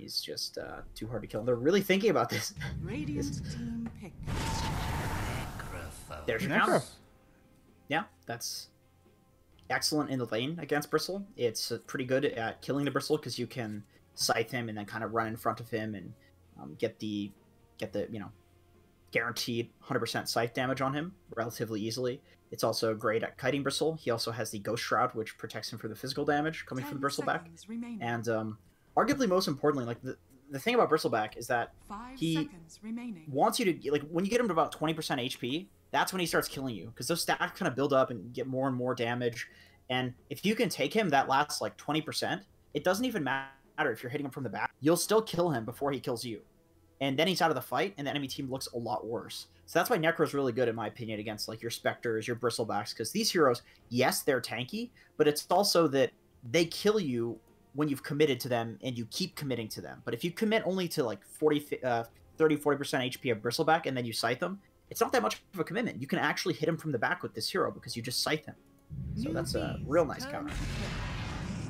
He's just too hard to kill. And they're really thinking about this. Team pick. There's your counter. Yeah, that's excellent in the lane against Bristle. It's pretty good at killing the Bristle because you can scythe him and then kind of run in front of him and get the guaranteed 100% scythe damage on him relatively easily. It's also great at kiting Bristle. He also has the Ghost Shroud, which protects him from the physical damage coming from the Bristleback. And arguably most importantly, like the thing about Bristleback is that he wants you to, like, when you get him to about 20% HP, that's when he starts killing you, because those stacks kind of build up and get more and more damage. And if you can take him that last like 20%, it doesn't even matter if you're hitting him from the back. You'll still kill him before he kills you. And then he's out of the fight, and the enemy team looks a lot worse. So that's why Necro's really good, in my opinion, against like your Spectres, your Bristlebacks, because these heroes, yes, they're tanky, but it's also that they kill you when you've committed to them and you keep committing to them. But if you commit only to like 30-40% HP of Bristleback and then you scythe them, it's not that much of a commitment. You can actually hit him from the back with this hero because you just scythe him. So that's a real nice counter.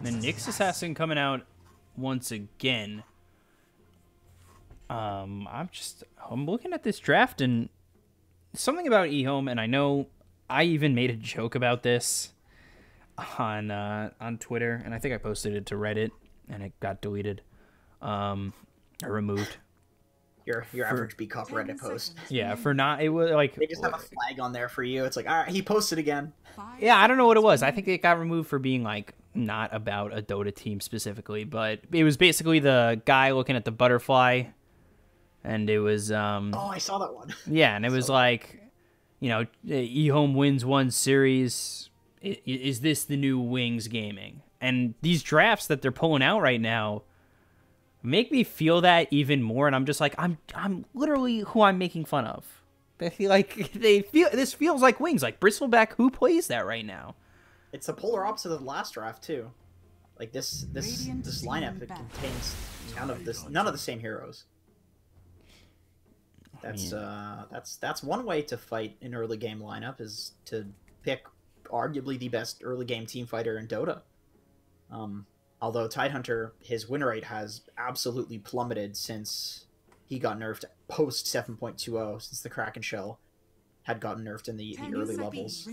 The Nyx Assassin coming out once again. I'm looking at this draft and something about EHOME, and I know I even made a joke about this on Twitter, and I think I posted it to Reddit, and it got deleted, or removed. Your average B-Cop Reddit post. Yeah, for not, it was like, they just have a flag on there for you. It's like, all right, he posted again. Yeah, I don't know what it was. I think it got removed for being like not about a Dota team specifically, but it was basically the guy looking at the butterfly, and it was oh, I saw that one. Yeah, and it was like, you know, EHOME wins one series. Is this the new Wings gaming? And these drafts that they're pulling out right now make me feel that even more, and I'm just like, I'm literally who I'm making fun of. They feel like this feels like Wings, like Bristleback. Who plays that right now? It's the polar opposite of the last draft too. Like this lineup, it contains none of the same heroes. That's one way to fight an early game lineup, is to pick arguably the best early game team fighter in Dota. Although Tidehunter, his win rate has absolutely plummeted since he got nerfed post 7.20, since the Kraken Shell had gotten nerfed in the early levels.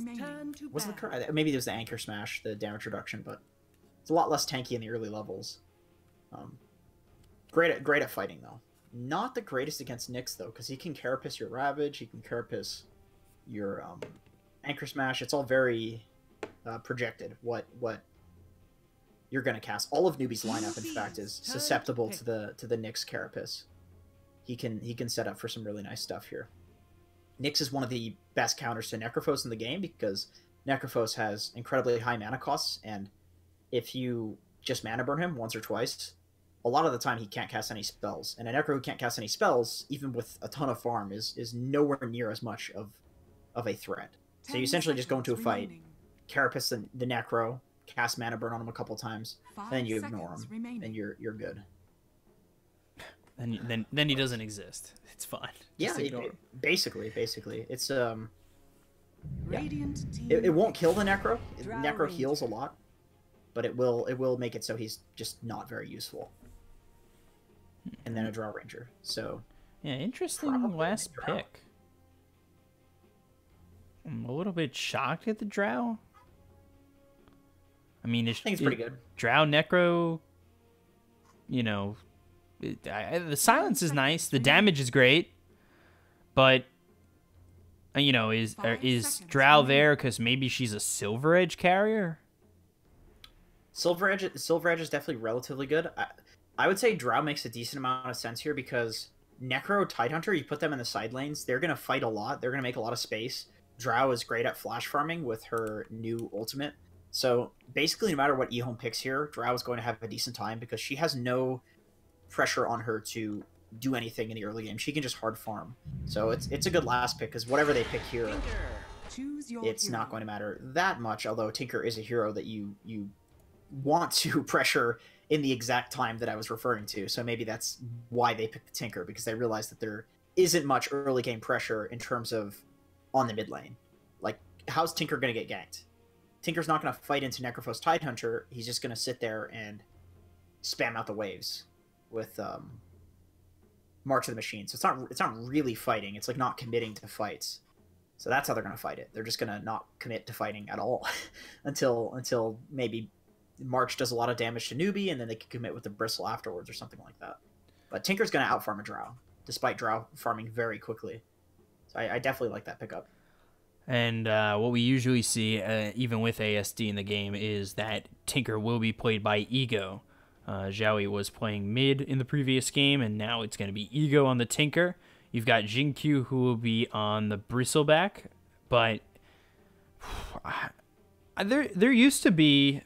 Maybe there's the Anchor Smash, the damage reduction, but it's a lot less tanky in the early levels. Great at fighting though. Not the greatest against Nyx though, because he can Carapace your Ravage, he can Carapace your Anchor Smash. It's all very projected what you're going to cast. All of Newbee's lineup, in fact, is susceptible to the Nyx Carapace. He can set up for some really nice stuff here. Nyx is one of the best counters to Necrophos in the game, because Necrophos has incredibly high mana costs, and if you just mana burn him once or twice, a lot of the time he can't cast any spells. And a Necro who can't cast any spells, even with a ton of farm, is nowhere near as much of a threat. So you essentially just go into a fight, Carapace the Necro, cast mana burn on him a couple times, and then you ignore him, and you're good. Then he doesn't exist. It's fine. Yeah, basically, it's yeah. It won't kill the Necro. Necro heals a lot, but it will make it so he's just not very useful. And then a Draw Ranger. So yeah, interesting last pick. I'm a little bit shocked at the Drow. I mean, I think it's pretty good. Drow Necro, you know, the silence is nice. The damage is great. But, you know, is Drow there because maybe she's a Silver Edge carrier? Silver Edge is definitely relatively good. I would say Drow makes a decent amount of sense here, because Necro, Tidehunter, you put them in the side lanes, they're going to fight a lot. They're going to make a lot of space. Drow is great at flash farming with her new ultimate. So basically, no matter what EHOME picks here, Drow is going to have a decent time, because she has no pressure on her to do anything in the early game. She can just hard farm. So it's a good last pick, because whatever they pick here, it's not going to matter that much, although Tinker is a hero that you want to pressure in the exact time that I was referring to. So maybe that's why they picked the Tinker, because they realized that there isn't much early game pressure in terms of on the mid lane. Like, how's Tinker going to get ganked? Tinker's not going to fight into Necrophos Tidehunter. He's just going to sit there and spam out the waves. with March of the Machine. So it's not really fighting. It's like not committing to fights. So that's how they're gonna fight it. They're just gonna not commit to fighting at all until maybe March does a lot of damage to Newbee, and then they can commit with the Bristle afterwards or something like that. But Tinker's gonna outfarm a Drow, despite Drow farming very quickly. So I definitely like that pickup. And what we usually see, even with ASD in the game, is that Tinker will be played by Ego. Zhaoyi was playing mid in the previous game, and now it's going to be Ego on the Tinker. You've got Jingqiu, who will be on the Bristleback, but there used to be,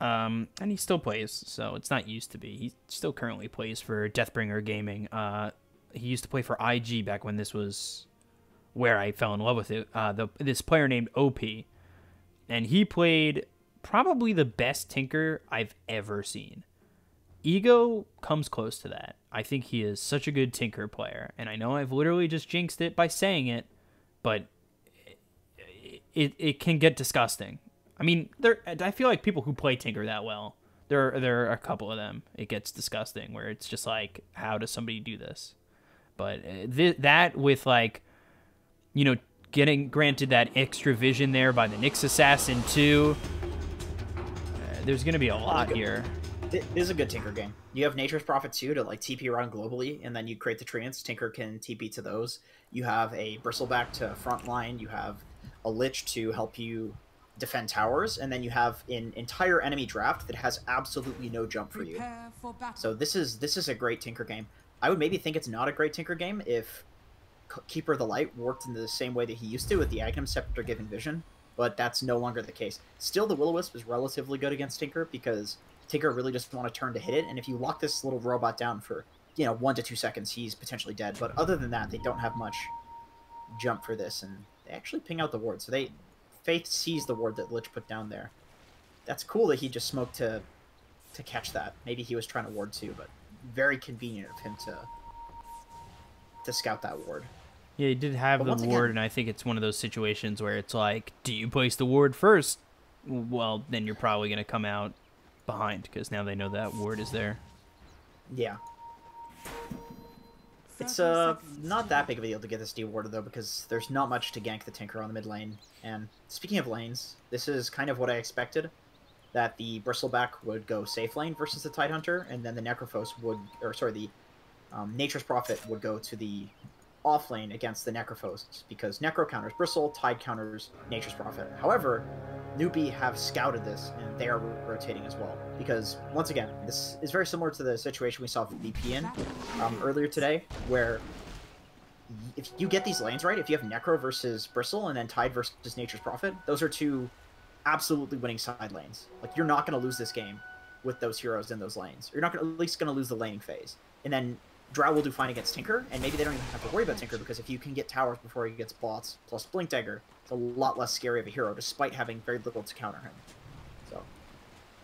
and he still plays, so it's not used to be. He still currently plays for Deathbringer Gaming. He used to play for IG back when this was where I fell in love with it. This player named OP, and he played probably the best Tinker I've ever seen. Ego comes close to that. I think he is such a good Tinker player, and I know I've literally just jinxed it by saying it, but it can get disgusting. I mean, I feel like people who play Tinker that well, there are a couple of them. It gets disgusting where it's just like, how does somebody do this? But that with like, you know, getting granted that extra vision there by the Nyx Assassin too, there's gonna be a lot here. It is a good Tinker game. You have Nature's Prophet too to like TP around globally, and then you create the treants. Tinker can TP to those. You have a Bristleback to front line. You have a Lich to help you defend towers, and then you have an entire enemy draft that has absolutely no jump for you. So this is a great Tinker game. I would maybe think it's not a great Tinker game if Keeper of the Light worked in the same way that he used to with the Aghanim Scepter giving vision, but that's no longer the case. Still, the Will-O-Wisp is relatively good against Tinker because Tinker really just want to turn to hit it, and if you lock this little robot down for 1 to 2 seconds, he's potentially dead. But other than that, they don't have much jump for this, and they actually ping out the ward. So Faith sees the ward that Lich put down there. That's cool that he just smoked to catch that. Maybe he was trying to ward too, but very convenient of him to scout that ward. Yeah, he did have the ward, and I think it's one of those situations where it's like, do you place the ward first? Well, then you're probably going to come out behind, because now they know that ward is there. Yeah. It's not that big of a deal to get this de-warded, though, because there's not much to gank the Tinker on the mid lane. And speaking of lanes, this is kind of what I expected, that the Bristleback would go safe lane versus the Tidehunter, and then the Necrophos would, the Nature's Prophet would go to the off lane against the Necrophos, because Necro counters Bristle, Tide counters Nature's Prophet. However, Newbee have scouted this, and they are rotating as well. Because, once again, this is very similar to the situation we saw with VPN earlier today, where if you get these lanes right, if you have Necro versus Bristle, and then Tide versus Nature's Prophet, those are two absolutely winning side lanes. Like, you're not going to lose this game with those heroes in those lanes. You're not at least going to lose the laning phase. And then Drow will do fine against Tinker, and maybe they don't even have to worry about Tinker, because if you can get towers before he gets bots, plus Blink Dagger, it's a lot less scary of a hero, despite having very little to counter him. So,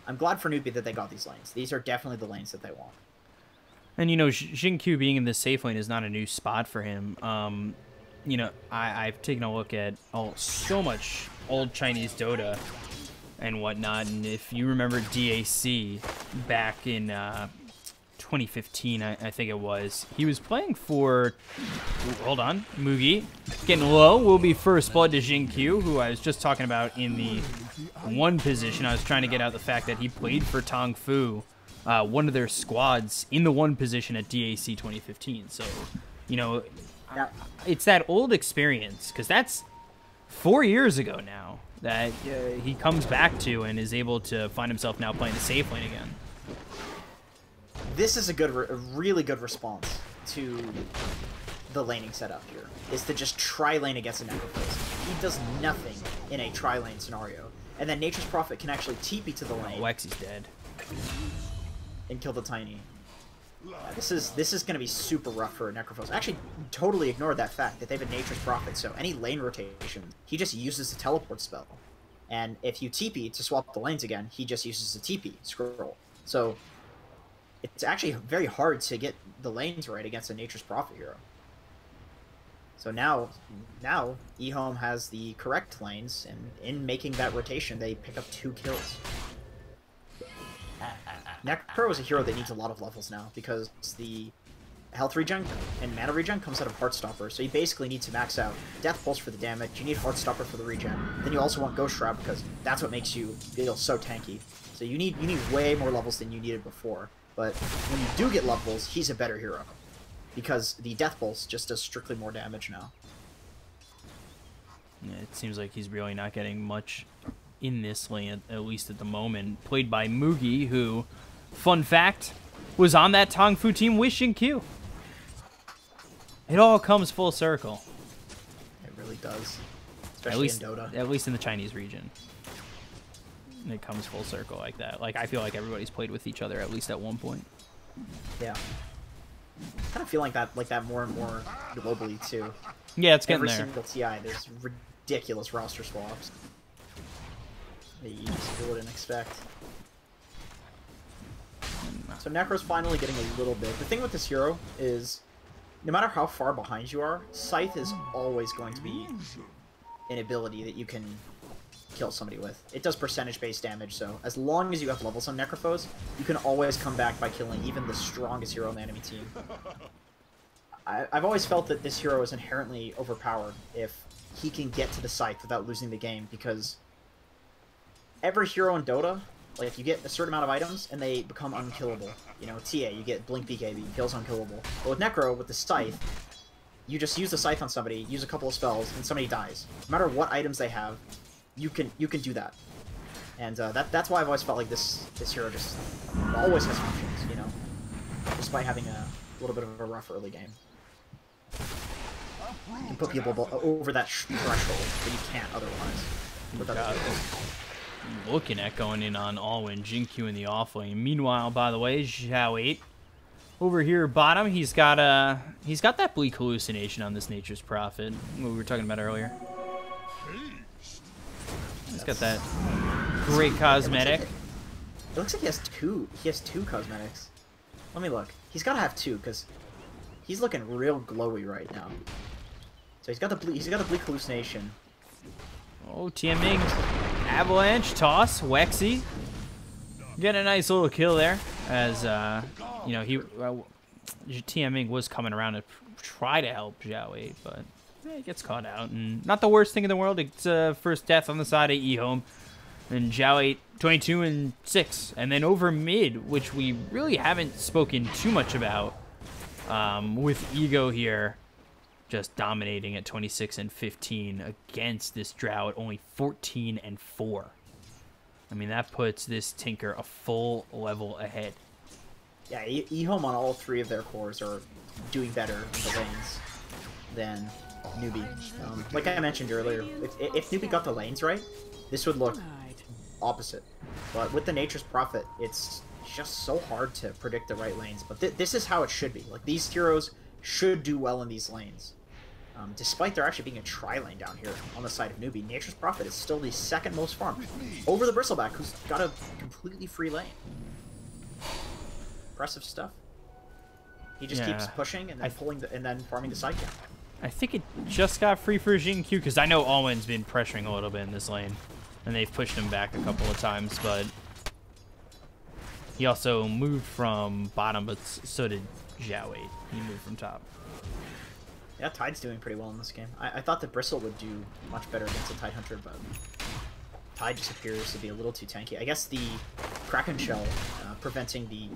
I'm glad for Newbee that they got these lanes. These are definitely the lanes that they want. And, Jingqiu being in this safe lane is not a new spot for him. I've taken a look at so much old Chinese Dota and whatnot, and if you remember DAC back in 2015, I think it was, he was playing for, hold on, Mugi, getting low, will be first blood to Jingqiu, who I was just talking about in the 1 position. I was trying to get out the fact that he played for Tong Fu, one of their squads, in the 1 position at DAC 2015. So, it's that old experience, because that's 4 years ago now that he comes back to and is able to find himself now playing the safe lane again. This is a really good response to the laning setup here, is to just tri-lane against a Necrophos. He does nothing in a tri-lane scenario. And then Nature's Prophet can actually TP to the lane. Wexi's dead. And kill the Tiny. Yeah, this is going to be super rough for Necrophos. I actually totally ignored that fact that they have a Nature's Prophet, so any lane rotation, he just uses the teleport spell. And if you TP to swap the lanes again, he just uses the TP scroll. So it's actually very hard to get the lanes right against a Nature's Prophet hero. So now EHOME has the correct lanes, and in making that rotation, they pick up 2 kills. Necro is a hero that needs a lot of levels now because the health regen and mana regen comes out of Heartstopper, so you basically need to max out Death Pulse for the damage, you need Heartstopper for the regen, then you also want Ghost Shroud because that's what makes you feel so tanky. So you need way more levels than you needed before, but when you do get levels, he's a better hero because the Death Pulse just does strictly more damage now. Yeah, it seems like he's really not getting much in this lane, at least at the moment. Played by Mugi, who, fun fact, was on that Tong Fu team with Q. It all comes full circle. It really does. Especially in Dota. At least in the Chinese region. It comes full circle like that. Like, I feel like everybody's played with each other at least at one point. Yeah. I kind of feel like that more and more globally, too. Yeah, it's getting Every there. single TI, there's ridiculous roster swaps that you just wouldn't expect. So Necro's finally getting a little bit. The thing with this hero is, no matter how far behind you are, Scythe is always going to be an ability that you can kill somebody with. It does percentage-based damage, so as long as you have levels on Necrophos, you can always come back by killing even the strongest hero on the enemy team. I've always felt that this hero is inherently overpowered if he can get to the Scythe without losing the game, because every hero in Dota, like, you get a certain amount of items, and they become unkillable. You know, TA, you get Blink BKB, kills unkillable. But with Necro, with the Scythe, you just use the Scythe on somebody, use a couple of spells, and somebody dies. No matter what items they have, you can do that. And that's why I've always felt like this hero just always has options, you know? Despite having a little bit of a rough early game. You can put people over that threshold, but you can't otherwise. With other people. Looking at going in on Alwyn, Q in the offlane. Meanwhile, by the way, Xiao 8 over here bottom, he's got that bleak hallucination on this Nature's Prophet, what we were talking about earlier. He's got that great cosmetic. It looks like he has two. He has two cosmetics. Let me look. He's got to have two because he's looking real glowy right now. So he's got the bleak hallucination. Oh, Tianming, avalanche, toss, Wexy. Getting a nice little kill there, as, you know, Tianming was coming around to try to help Xiao 8, but he gets caught out. And not the worst thing in the world, it's first death on the side of EHOME. And Xiao 8, 22 and 6. And then over mid, which we really haven't spoken too much about, with Ego here. Just dominating at 26 and 15 against this Drow at only 14 and 4. I mean, that puts this Tinker a full level ahead. Yeah, EHOME on all three of their cores are doing better in the lanes than Newbee. Like I mentioned earlier, if Newbee got the lanes right, this would look opposite. But with the Nature's Prophet, it's just so hard to predict the right lanes. But this is how it should be. Like, these heroes should do well in these lanes. Despite there actually being a tri-lane down here on the side of Newbee, Nature's Prophet is still the second most farmed, over the Bristleback, who's got a completely free lane. Impressive stuff. He just keeps pushing and then and then farming the side camp. I think it just got free for Q because I know Alwyn's been pressuring a little bit in this lane, and they've pushed him back a couple of times, but he also moved from bottom, but so did Xiao 8. He moved from top. Yeah, Tide's doing pretty well in this game. I thought that Bristle would do much better against a Tide Hunter, but Tide just appears to be a little too tanky. I guess the Kraken Shell preventing the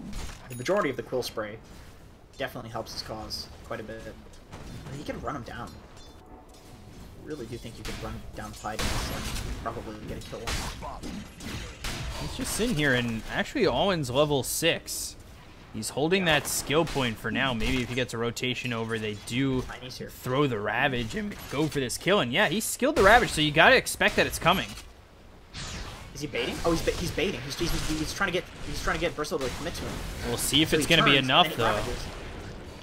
majority of the Quill Spray definitely helps his cause quite a bit. You can run him down. I really do think you can run down Tide in this and probably get a kill on him. He's just sitting here, and actually Alwyn's level 6. He's holding that skill point for now. Maybe if he gets a rotation over, they do throw the Ravage and go for this kill. And yeah, he skilled the Ravage, so you gotta expect that it's coming. Is he baiting? Oh, he's baiting. He's trying to get Bristle to commit to him. We'll see if it's gonna be enough though.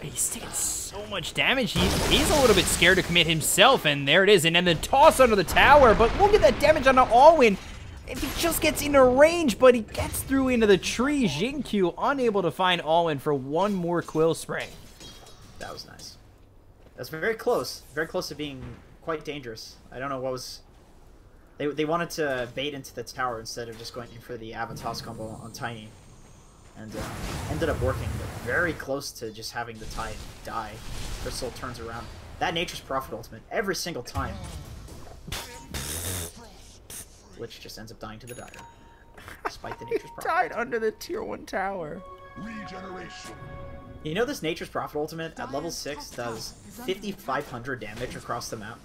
He's taking so much damage. He's a little bit scared to commit himself, and there it is. And then the toss under the tower. But look at that damage on the Alwyn. If he just gets into range, but he gets through into the tree. Q unable to find Alwyn for one more Quill Spray. That was nice. That's very close to being quite dangerous. I don't know what was. They wanted to bait into the tower instead of just going for the Avatos combo on Tiny. and ended up working, but very close to just having the Tide die. Crystal turns around. That Nature's Prophet ultimate every single time. Which just ends up dying to the Dire. Despite the Nature's Prophet. Died under the tier 1 tower. Regeneration. You know this Nature's Prophet ultimate at level 6 does 5,500 damage across the map?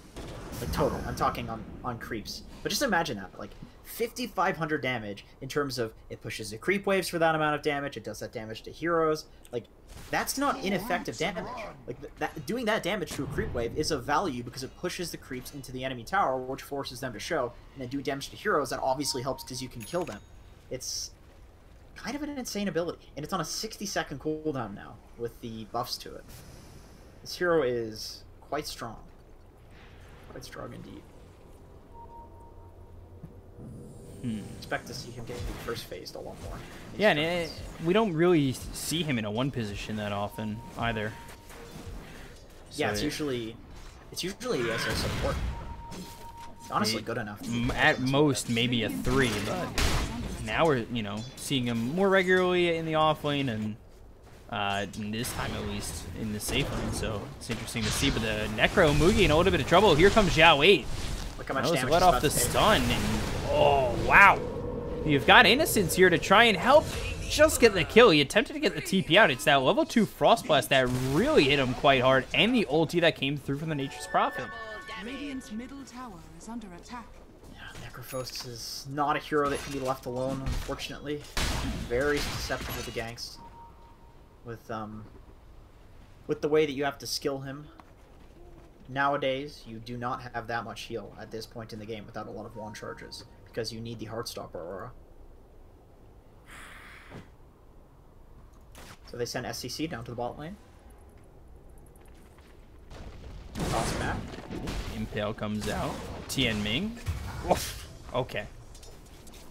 Like total, I'm talking on creeps. But just imagine that, like 5,500 damage in terms of it pushes the creep waves for that amount of damage, it does that damage to heroes. Like, that's not ineffective damage. Like, doing that damage to a creep wave is of value because it pushes the creeps into the enemy tower, which forces them to show, and then doing damage to heroes, that obviously helps because you can kill them. It's kind of an insane ability, and it's on a 60-second cooldown now with the buffs to it. This hero is quite strong. Quite strong indeed. Expect to see him getting first phased a lot more. Yeah, and we don't really see him in a 1 position that often either. So yeah, it's usually as a support. It's honestly good enough. At most, maybe a 3, but now we're, you know, seeing him more regularly in the off lane and this time at least in the safe lane. So it's interesting to see. But the Necro Mugi in a little bit of trouble. Here comes Zhao 8. Look how much damage let off the stun, and oh wow! You've got Innocence here to try and help just get the kill. He attempted to get the TP out. It's that level 2 Frost Blast that really hit him quite hard, and the ulti that came through from the Nature's Prophet. Radiant's middle tower is under attack. Yeah, Necrophos is not a hero that can be left alone, unfortunately. Very susceptible to ganks. With the way that you have to skill him. Nowadays, you do not have that much heal at this point in the game without a lot of wand charges, because you need the Heartstopper Aurora. So they send SCC down to the bot lane. Toss back. Impale comes out. Tian Ming. Oof. Okay.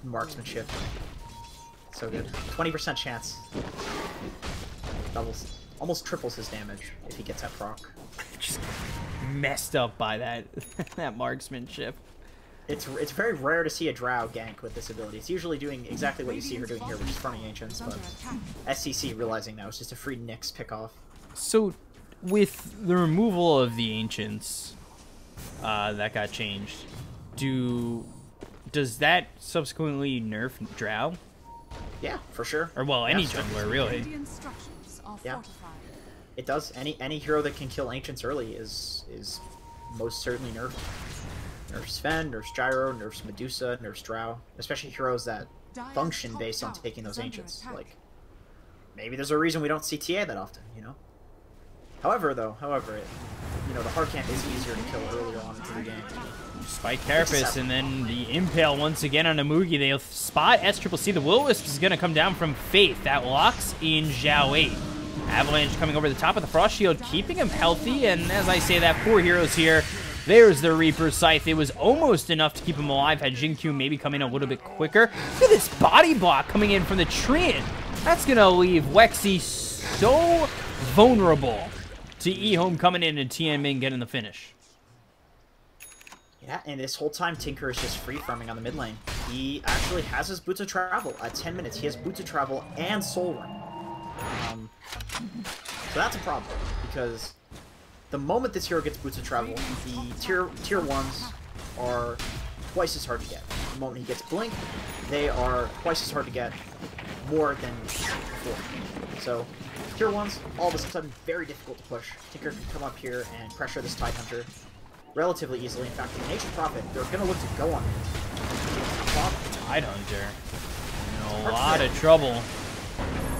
Marksmanship. So good. 20% chance. Doubles, almost triples his damage if he gets that proc. Just messed up by that that marksmanship. It's very rare to see a Drow gank with this ability. It's usually doing exactly what you see her doing here, which is fronting Ancients, but SCC realizing now it's just a free Nyx pick-off. So, with the removal of the Ancients, that got changed, does that subsequently nerf Drow? Yeah, for sure. Or, well, any yeah, jungler, really. Yeah. It does. Any hero that can kill Ancients early is most certainly nerfed. Nerfs Sven, nerfs Gyro, nerfs Medusa, nerfs Drow. Especially heroes that function based on taking those Ancients. Like, maybe there's a reason we don't see TA that often, you know? However, the hard camp is easier to kill earlier on into the game. Spike Carapace, and then the Impale once again on a Mugi. They'll spot SCCC. The Will-O-Wisp is going to come down from Faith. That locks in Zhao 8. Avalanche coming over the top of the Frost Shield, keeping him healthy, and as I say that, poor heroes here. There's the Reaper Scythe. It was almost enough to keep him alive had Jin-Q maybe come in a little bit quicker. Look at this body block coming in from the Treant. That's going to leave Wexy so vulnerable to EHOME coming in and Tian Ming getting the finish. Yeah, and this whole time Tinker is just free farming on the mid lane. He actually has his Boots of Travel at 10 minutes. He has Boots of Travel and Soul Ring. So that's a problem, because the moment this hero gets Boots of Travel, the tier 1s are twice as hard to get. The moment he gets Blink, they are twice as hard to get, more than before. So, tier 1s, all of a sudden, very difficult to push. Tinker can come up here and pressure this Tidehunter relatively easily. In fact, the Nature's Prophet, they're going to look to go on him. Tidehunter in a lot of trouble.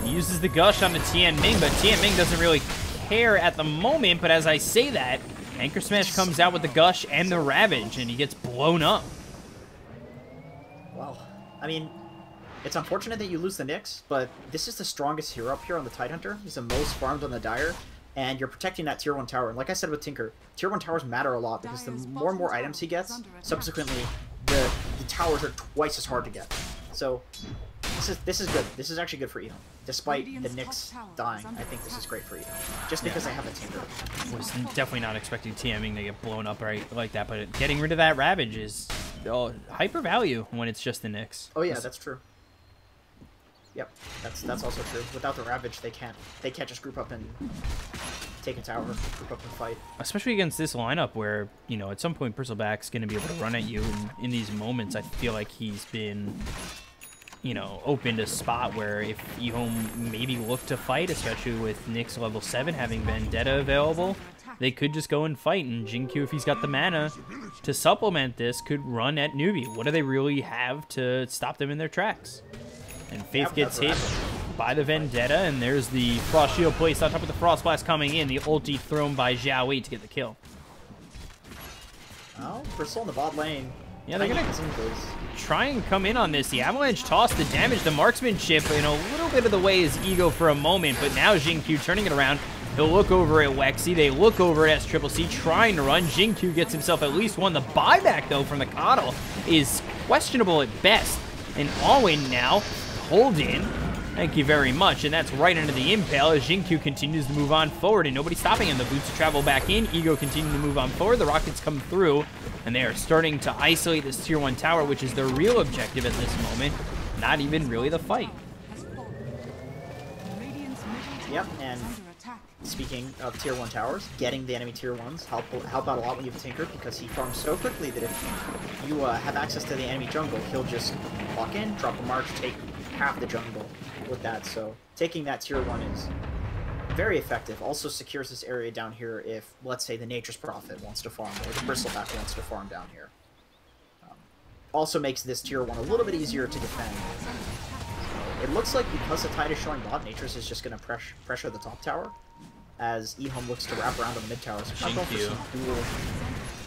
He uses the Gush on the Tian Ming, but Tian Ming doesn't really care at the moment. But as I say that, Anchor Smash comes out with the Gush and the Ravage, and he gets blown up. Well, I mean, it's unfortunate that you lose the Nyx, but this is the strongest hero up here on the Tidehunter. He's the most farmed on the Dire, and you're protecting that tier 1 tower. And like I said with Tinker, tier 1 towers matter a lot, because the more and more items he gets, subsequently, the towers are twice as hard to get. So, this is good. This is actually good for EHOME. Despite the Nyx dying, I think this is great for EHOME. Just because they have a Tinker. Was definitely not expecting Tian Ming to get blown up right like that, but getting rid of that Ravage is hyper value when it's just the Nyx. Oh yeah, that's true. Yep, that's also true. Without the Ravage, they can't just group up and take a tower, group up and fight. Especially against this lineup where, you know, at some point Bristleback's going to be able to run at you. And in these moments, I feel like he's been, you know, opened a spot where if EHOME maybe look to fight, especially with Nyx level 7 having Vendetta available, they could just go and fight. And Jin-Q, if he's got the mana to supplement this, could run at Newbee. What do they really have to stop them in their tracks? And Faith gets hit by the Vendetta, and there's the Frost Shield placed on top of the Frost Blast coming in. The ulti thrown by Xiao Wei to get the kill. Oh, Bristle in the bot lane. Yeah, they're going to try and come in on this. The Avalanche toss, the damage, the marksmanship in a little bit of the way is Ego for a moment, but now Jin-Q turning it around. He'll look over at Wexy. They look over at SCCC trying to run. Jin-Q gets himself at least one. The buyback, though, from the Coddle is questionable at best. And Alwyn now, hold in. Thank you very much. And that's right into the Impale as Jin-Q continues to move on forward, and nobody's stopping him. The boots travel back in. Ego continuing to move on forward. The Rockets come through, and they are starting to isolate this Tier 1 tower, which is their real objective at this moment. Not even really the fight. Yep, and speaking of Tier 1 towers, getting the enemy Tier 1s help out a lot when you have Tinker, because he farms so quickly that if you have access to the enemy jungle, he'll just walk in, drop a march, take half the jungle with that. So taking that Tier 1 is very effective. Also secures this area down here if, let's say, the Nature's Prophet wants to farm, or the Bristleback wants to farm down here. Also makes this Tier 1 a little bit easier to defend. It looks like because the tide is showing bot, Nature's is just going to pressure the top tower, as EHOME looks to wrap around on the mid tower. So Thank you.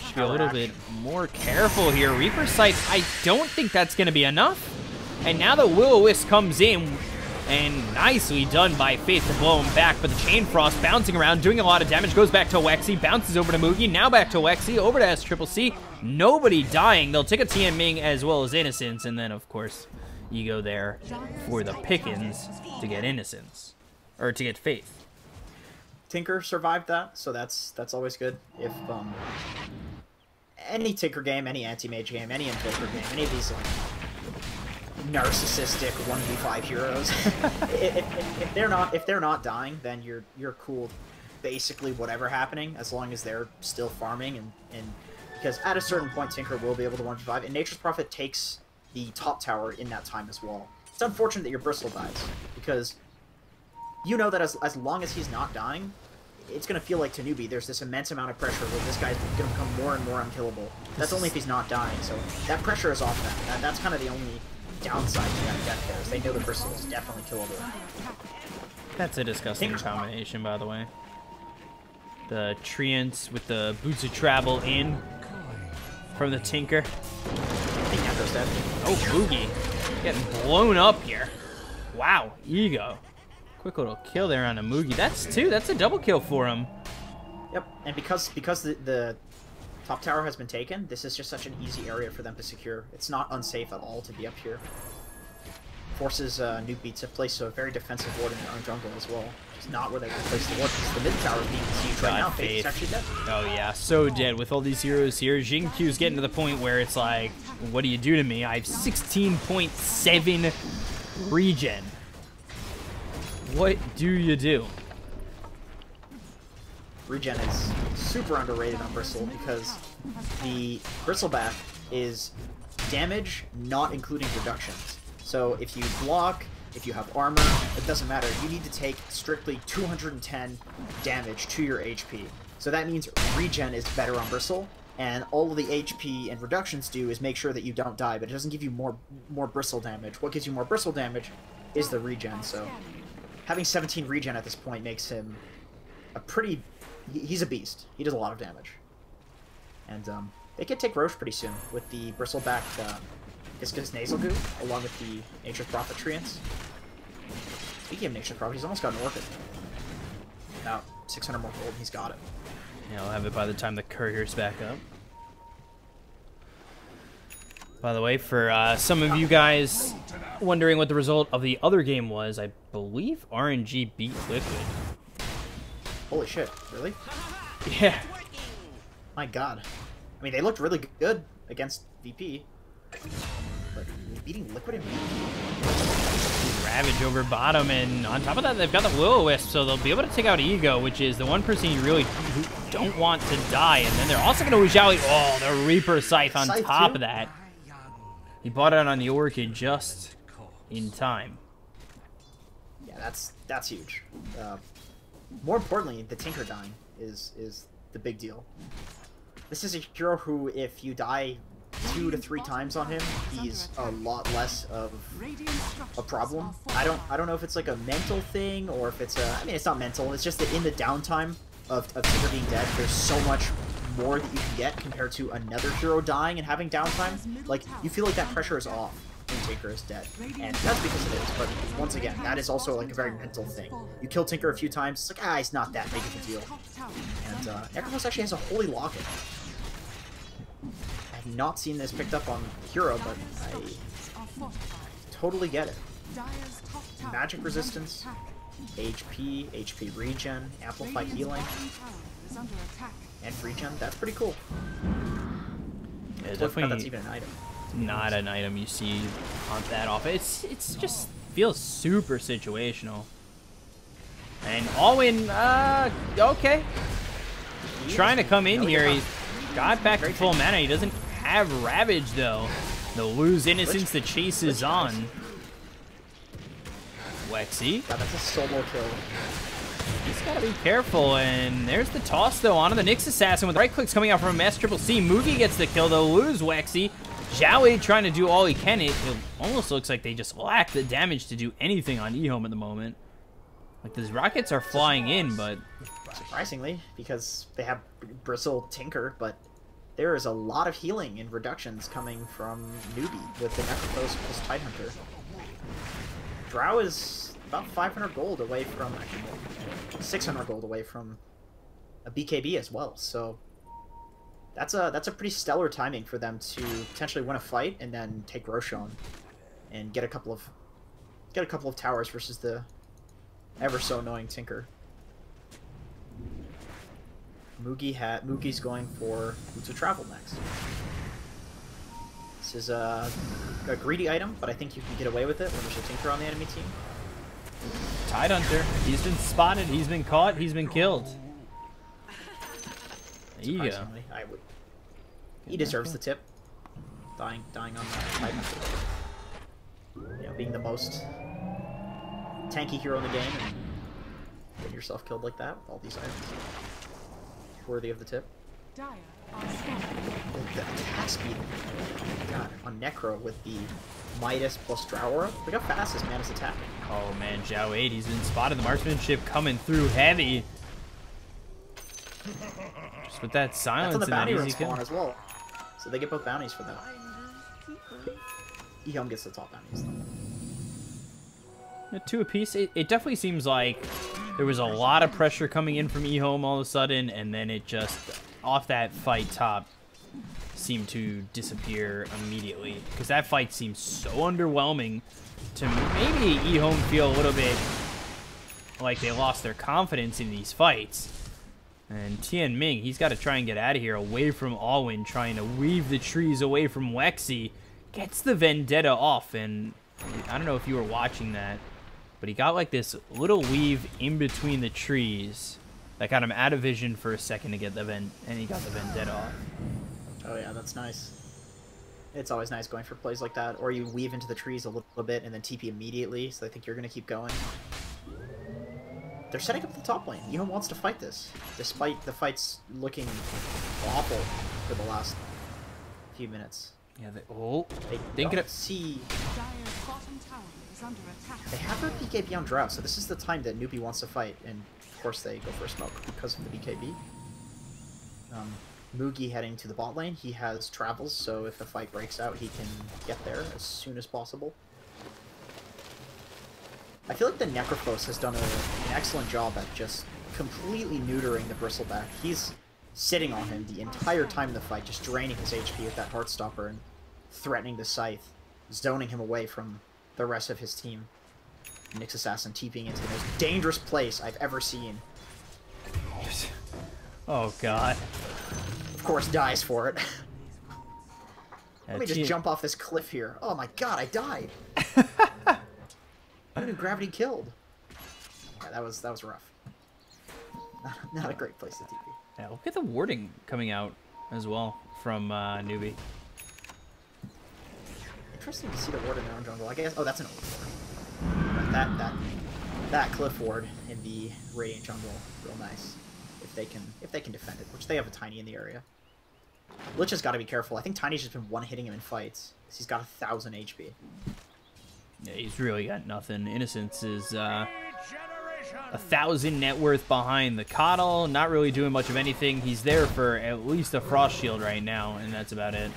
Should be a little bit more careful here. Reaper Sight, I don't think that's going to be enough. And now the Will-O-Wisp comes in, and nicely done by Faith to blow him back. But the Chain Frost bouncing around, doing a lot of damage, goes back to Wexy, bounces over to Mugi, now back to Wexy, over to SCCC. Nobody dying. They'll take a TM Ming as well as Innocence, and then, of course, Ego there for the pickings to get Innocence, or to get Faith. Tinker survived that, so that's always good. If any Tinker game, any anti-mage game, any Invoker game, any of these like narcissistic 1v5 heroes, if they're not dying, then you're cool. Basically, whatever happening, as long as they're still farming, and because at a certain point, Tinker will be able to 1v5, and Nature's Prophet takes the top tower in that time as well. It's unfortunate that your Bristle dies, because you know that as long as he's not dying, it's going to feel like to Newbee there's this immense amount of pressure where this guy's going to become more and more unkillable. That's only if he's not dying, so that pressure is off them. That's kind of the only downside to that death there, is they know the Bristle is definitely killable. That's a disgusting combination, by the way. The Treants with the Boots of Travel in from the Tinker. I think Andrew's dead. Oh, Boogie getting blown up here. Wow, Ego. Quick little kill there on a Mugi. That's two. That's a double kill for him. Yep, and because the top tower has been taken, this is just such an easy area for them to secure. It's not unsafe at all to be up here. Forces Newbee to place a very defensive ward in their own jungle as well. Which is not where they would place the ward, because the mid tower is being besieged right now. Faith is actually dead. Oh yeah, so dead with all these heroes here. Jin-Q's getting to the point where it's like, what do you do to me? I have 16.7 regen. What do you do? Regen is super underrated on Bristle, because the Bristleback is damage not including reductions. So if you block, if you have armor, it doesn't matter. You need to take strictly 210 damage to your HP. So that means regen is better on Bristle, and all of the HP and reductions do is make sure that you don't die, but it doesn't give you more Bristle damage. What gives you more Bristle damage is the regen, so having 17 regen at this point makes him a pretty... He's a beast. He does a lot of damage. And they could take Roche pretty soon with the Bristleback Viscous Nasal Goo, along with the Nature's Prophet Treants. Speaking of Nature's Prophet, he's almost got an Orchid. About 600 more gold, he's got it. Yeah, I'll have it by the time the courier's back up. By the way, for some of you guys wondering what the result of the other game was, I believe RNG beat Liquid. Holy shit, really? Yeah. My god. I mean, they looked really good against VP. But beating Liquid and VP? Ravage over bottom, and on top of that, they've got the Will-O-Wisp, so they'll be able to take out Ego, which is the one person you really don't want to die. And then they're also going to Xiaoli. Oh, the Reaper Scythe on top of that. He bought it on the Orchid just in time. Yeah, that's huge. More importantly, the Tinker dying is the big deal. This is a hero who, if you die 2 to 3 times on him, he's a lot less of a problem. I don't know if it's like a mental thing or if it's a... I mean, it's not mental. It's just that in the downtime of Tinker being dead, there's so much more that you can get compared to another hero dying and having downtime. Like, you feel like that pressure is off when Tinker is dead. And that's because it is, but once again, that is also like a very mental thing. You kill Tinker a few times, it's like, ah, he's not that big of a deal. And Necrophos actually has a Holy Locket. I have not seen this picked up on Hero, but I totally get it. Magic resistance, HP regen, amplified healing, and regen. That's pretty cool. Yeah, definitely that's even an item. Not an item you see on that often. It's just feels super situational. And Alwyn, okay. Trying to come in here. He's got back to full mana. He doesn't have Ravage though. They'll lose Innocence. The chase is on. Wexy. God, that's a solo kill. He's got to be careful, and there's the toss, though, onto the Nyx Assassin with right clicks coming out from S-Triple-C. Mugi gets the kill, they'll lose Wexy. Xiaoli trying to do all he can. It almost looks like they just lack the damage to do anything on EHOME at the moment. Like, these rockets are flying in, but... Surprisingly, because they have Bristle Tinker, but there is a lot of healing and reductions coming from Newbee with the Necrophos plus Tidehunter. Drow is about 500 gold away from, actually 600 gold away from a BKB as well, so that's a pretty stellar timing for them to potentially win a fight and then take Roshan and get a couple of towers versus the ever so annoying Tinker. Mugi's going for Boots of Travel next. This is a greedy item, but I think you can get away with it when there's a Tinker on the enemy team. Tidehunter, he's been spotted, he's been caught, he's been killed. There you go. He deserves the tip. Dying on the Tidehunter. You know, being the most tanky hero in the game and get yourself killed like that with all these items. Worthy of the tip. The attack speed, God, on Necro with the Midas plus Drow. Look how fast this man is attacking. Oh man, Zhao 8, he's been spotted. The marksmanship coming through heavy. Just with that silence and the bounty that room easy kill spawn as well. So they get both bounties for that. EHOME gets the top bounties though. 2 apiece. It definitely seems like there was a lot of pressure coming in from EHOME all of a sudden, and then it just, off that fight top, seemed to disappear immediately. Because that fight seems so underwhelming to maybe EHOME feel a little bit like they lost their confidence in these fights. And Tian Ming, he's got to try and get out of here away from Alwyn, trying to weave the trees away from Wexy. Gets the Vendetta off, and I don't know if you were watching that, but he got like this little weave in between the trees that got him out of vision for a second to get the and he got the Vendetta off. Oh yeah, that's nice. It's always nice going for plays like that, or you weave into the trees a little bit and then TP immediately, so they think you're going to keep going. They're setting up the top lane. EHOME wants to fight this, despite the fights looking awful for the last few minutes. Yeah, they see. They have their BKB on Drow, so this is the time that Newbee wants to fight, and of course they go for a smoke because of the BKB. Mugi heading to the bot lane. He has travels, so if the fight breaks out, he can get there as soon as possible. I feel like the Necrophos has done an excellent job at just completely neutering the Bristleback. He's sitting on him the entire time in the fight, just draining his HP with that Heartstopper and threatening the Scythe, zoning him away from the rest of his team. Nyx Assassin TPing into the most dangerous place I've ever seen. Oh god. Of course dies for it. Let me just jump off this cliff here. Oh my god, I died! who Gravity killed. Yeah, that was rough. Not a great place to TP. Yeah, look at the warding coming out as well from Newbee. Interesting to see the ward in their own jungle. I guess. Oh, that's an old ward. But that cliff ward in the Radiant jungle, real nice. If they can defend it, which they have a Tiny in the area. Lich has got to be careful. I think Tiny's just been one-hitting him in fights. Because he's got 1,000 HP. Yeah, he's really got nothing. Innocence is 1,000 net worth behind the Coddle. Not really doing much of anything. He's there for at least a Frost Shield right now, and that's about it.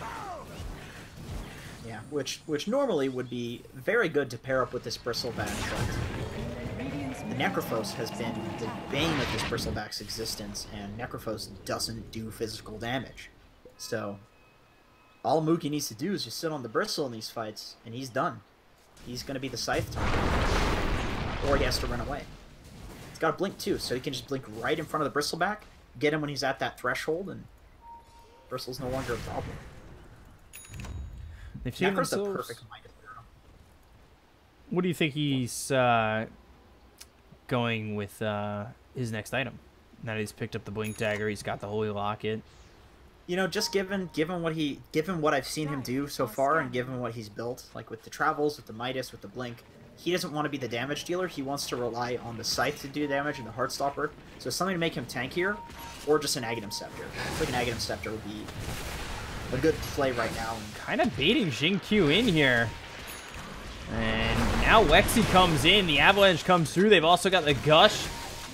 Yeah, which normally would be very good to pair up with this Bristleback, but the Necrophos has been the bane of this Bristleback's existence, and Necrophos doesn't do physical damage. So, all Mookie needs to do is just sit on the Bristle in these fights, and he's done. He's going to be the Scythe target, or he has to run away. He's got a blink too, so he can just blink right in front of the Bristleback, get him when he's at that threshold, and Bristle's no longer a problem. They've seen Necro's the themselves... perfect minded hero. What do you think he's going with his next item? Now that he's picked up the Blink Dagger, he's got the Holy Locket. You know, just given what I've seen him do so far, and given what he's built, like with the Travels, with the Midas, with the Blink, he doesn't want to be the damage dealer. He wants to rely on the Scythe to do damage and the Heartstopper. So something to make him tankier, or just an Aghanim Scepter. I think an Aghanim Scepter would be a good play right now. Kind of baiting Xingqiu in here. And now Wexy comes in. The Avalanche comes through. They've also got the Gush.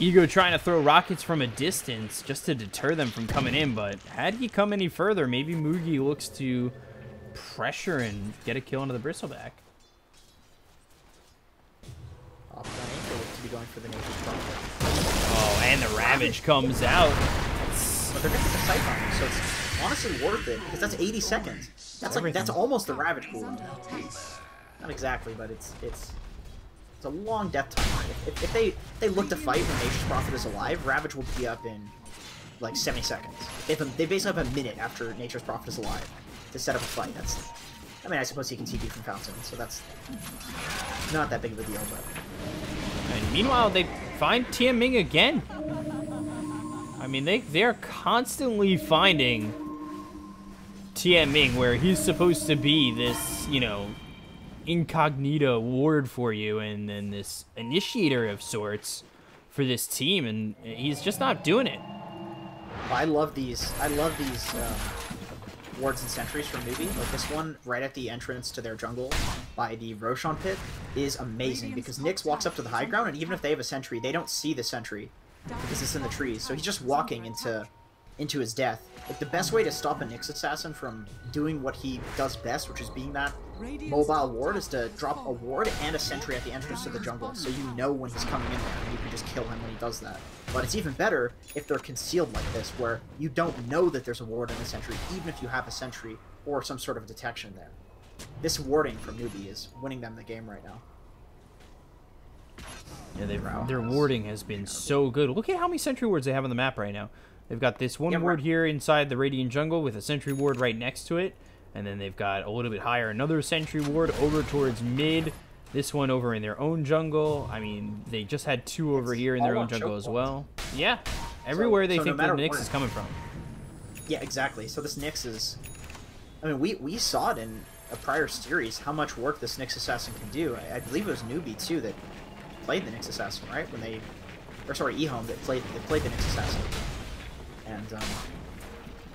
Ego trying to throw rockets from a distance just to deter them from coming in. But had he come any further, maybe Mugi looks to pressure and get a kill into the Bristleback. To be going for the Nature's Prophet. Oh, and the Ravage comes out. But they're going to get the Scythe on him, so it's honestly worth it, because that's 80 seconds. That's almost the Ravage cooldown. Not exactly, but it's a long death time. If they look to fight when Nature's Prophet is alive, Ravage will be up in like 70 seconds. They basically have a minute after Nature's Prophet is alive to set up a fight. I mean, I suppose he can TP from Fountain, so that's not that big of a deal. But and meanwhile, they find Tianming again. I mean, they're constantly finding Tianming where he's supposed to be this, you know, incognito ward for you, and then this initiator of sorts for this team, and he's just not doing it. I love these wards and sentries from Newbee. Like this one right at the entrance to their jungle by the Roshan pit is amazing, because Nyx walks up to the high ground, and even if they have a sentry, they don't see the sentry because it's in the trees. So he's just walking into his death. Like the best way to stop a Nyx assassin from doing what he does best, which is being that mobile ward, is to drop a ward and a sentry at the entrance to the jungle, so you know when he's coming in there, and you can just kill him when he does that. But it's even better if they're concealed like this, where you don't know that there's a ward and a sentry, even if you have a sentry or some sort of detection there. This warding from Newbee is winning them the game right now. Yeah, their warding has been so good. Look at how many sentry wards they have on the map right now. They've got this one ward here inside the Radiant jungle with a sentry ward right next to it. And then they've got a little bit higher another sentry ward over towards mid. This one over in their own jungle. I mean, they just had two over here in their own jungle as well. Yeah, everywhere they think the Nyx is coming from. Yeah, exactly. So this Nyx is... I mean, we saw it in a prior series how much work this Nyx assassin can do. I believe it was Newbee too that played the Nyx assassin, right? When they... Or sorry, EHOME that played the Nyx assassin. And,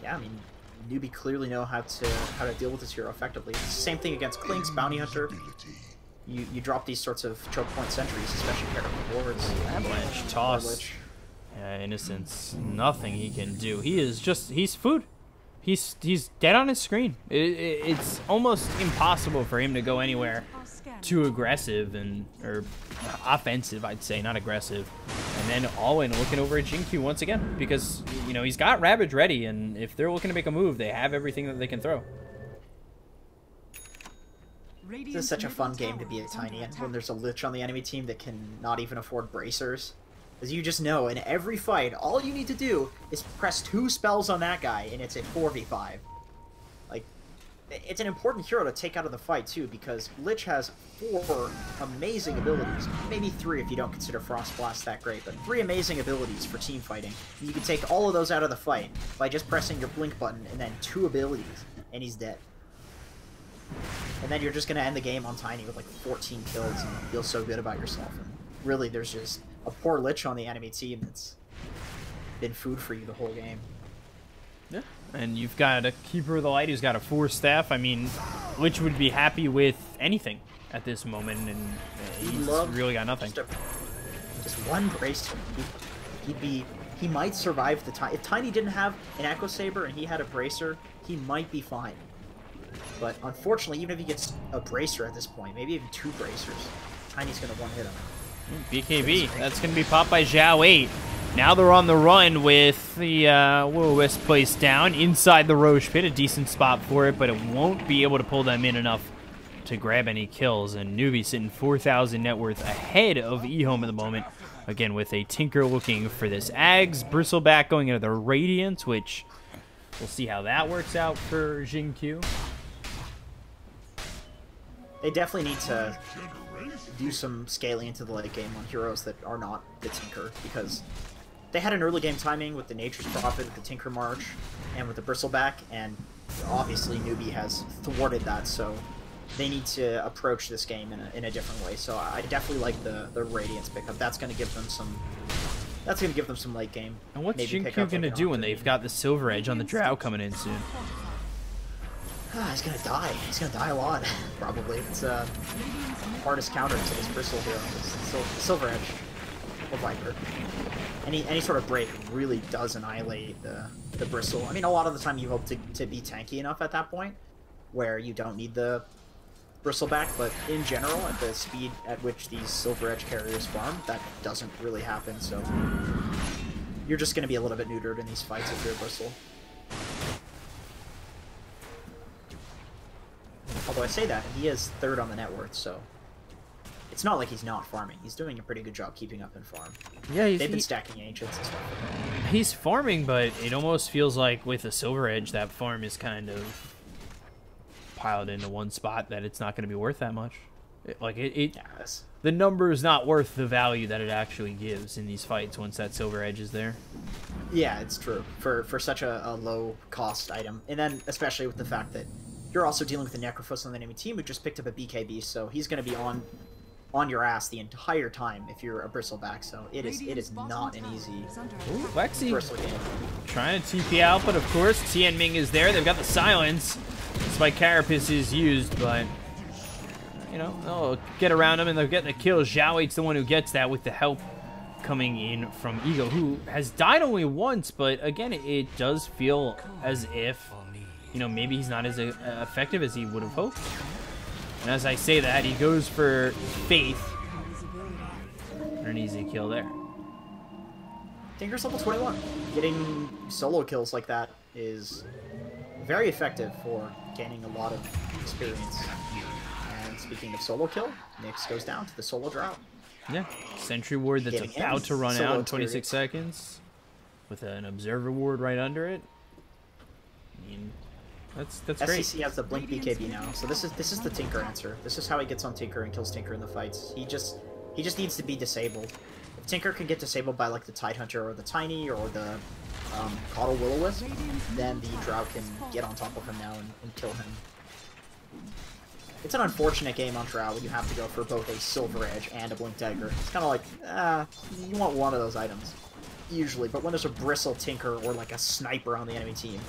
yeah, I mean, Newbee clearly know how to deal with this hero effectively. It's the same thing against Klink's Bounty Hunter. You drop these sorts of choke point sentries, especially paired up with wards. Avalanche toss. Yeah, Innocence. Nothing he can do. He is just... He's food. He's dead on his screen. It's almost impossible for him to go anywhere too aggressive or offensive, I'd say, not aggressive. And then Alwyn looking over at Xingqiu once again, because, you know, he's got Ravage ready, and if they're looking to make a move, they have everything that they can throw. This is such a fun game to be a Tiny in, when there's a Lich on the enemy team that can not even afford bracers. As you just know, in every fight, all you need to do is press 2 spells on that guy, and it's a 4v5. Like, it's an important hero to take out of the fight, too, because Lich has 4 amazing abilities. Maybe 3 if you don't consider Frost Blast that great, but 3 amazing abilities for team fighting. And you can take all of those out of the fight by just pressing your blink button and then 2 abilities, and he's dead. And then you're just going to end the game on Tiny with like 14 kills and feel so good about yourself. And really, there's just a poor Lich on the enemy team that's been food for you the whole game. Yeah, and you've got a Keeper of the Light who's got a 4 staff. I mean, Lich would be happy with anything at this moment, and he's really got nothing. Just one bracer. He might survive the Tiny. If Tiny didn't have an Echo Saber and he had a bracer, he might be fine. But unfortunately, even if he gets a bracer at this point, maybe even 2 bracers, Tiny's going to one-hit him. BKB, that's going to be popped by Zhao 8. Now they're on the run with the Will-O-Wisp placed down inside the Roche pit. A decent spot for it, but it won't be able to pull them in enough to grab any kills. And Newbee sitting 4,000 net worth ahead of EHOME at the moment. Again, with a Tinker looking for this Ags. Bristleback going into the Radiance, which we'll see how that works out for Jin Q. They definitely need to do some scaling into the late game on heroes that are not the Tinker, because they had an early game timing with the Nature's Prophet, with the Tinker March, and with the Bristleback, and obviously Newbee has thwarted that, so they need to approach this game in a different way. So I definitely like the Radiance pickup. That's going to give them some. That's going to give them some late game. And what's Jin Q going to do when they've got the Silver Edge on the Drow coming in soon? He's gonna die. He's gonna die a lot, probably. It's the hardest counter to this Bristle hero. Silver Edge or Viper. Any sort of break really does annihilate the Bristle. I mean, a lot of the time you hope to be tanky enough at that point, where you don't need the Bristleback, but in general, at the speed at which these Silver Edge carriers farm, that doesn't really happen, so you're just gonna be a little bit neutered in these fights if you're a Bristle. Although I say that, he is 3rd on the net worth, so it's not like he's not farming. He's doing a pretty good job keeping up in farm. Yeah, they've been stacking Ancients and stuff. He's farming, but it almost feels like with the Silver Edge, that farm is kind of piled into one spot that it's not going to be worth that much. The number is not worth the value that it actually gives in these fights once that Silver Edge is there. Yeah, it's true. For such a low-cost item. And then, especially with the fact that you're also dealing with the Necrophos on the enemy team who just picked up a BKB, so he's going to be on your ass the entire time if you're a Bristleback, so it is not an easy Lexi Bristle game. Trying to TP out, but of course Tianming is there. They've got the silence. Despite Carapace is used, but you know, they'll get around him and they'll get the kill. Zhao 8's the one who gets that with the help coming in from Ego, who has died only once, but again, it does feel as if, you know, maybe he's not as effective as he would have hoped. And as I say that, he goes for Faith. An easy kill there. Tinker's level 21. Getting solo kills like that is very effective for gaining a lot of experience. And speaking of solo kill, Nyx goes down to the solo drought. Yeah, Sentry Ward that's about to run out in 26 seconds. With an Observer Ward right under it. I mean, that's great. SCC has the Blink BKB now, so this is the Tinker answer. This is how he gets on Tinker and kills Tinker in the fights. He just needs to be disabled. If Tinker can get disabled by like the Tidehunter or the Tiny or the Caudal Will-O-Wisp, then the Drow can get on top of him now and kill him. It's an unfortunate game on Drow when you have to go for both a Silver Edge and a Blink Dagger. It's kind of like, you want one of those items, usually, but when there's a Bristle Tinker or like a Sniper on the enemy team,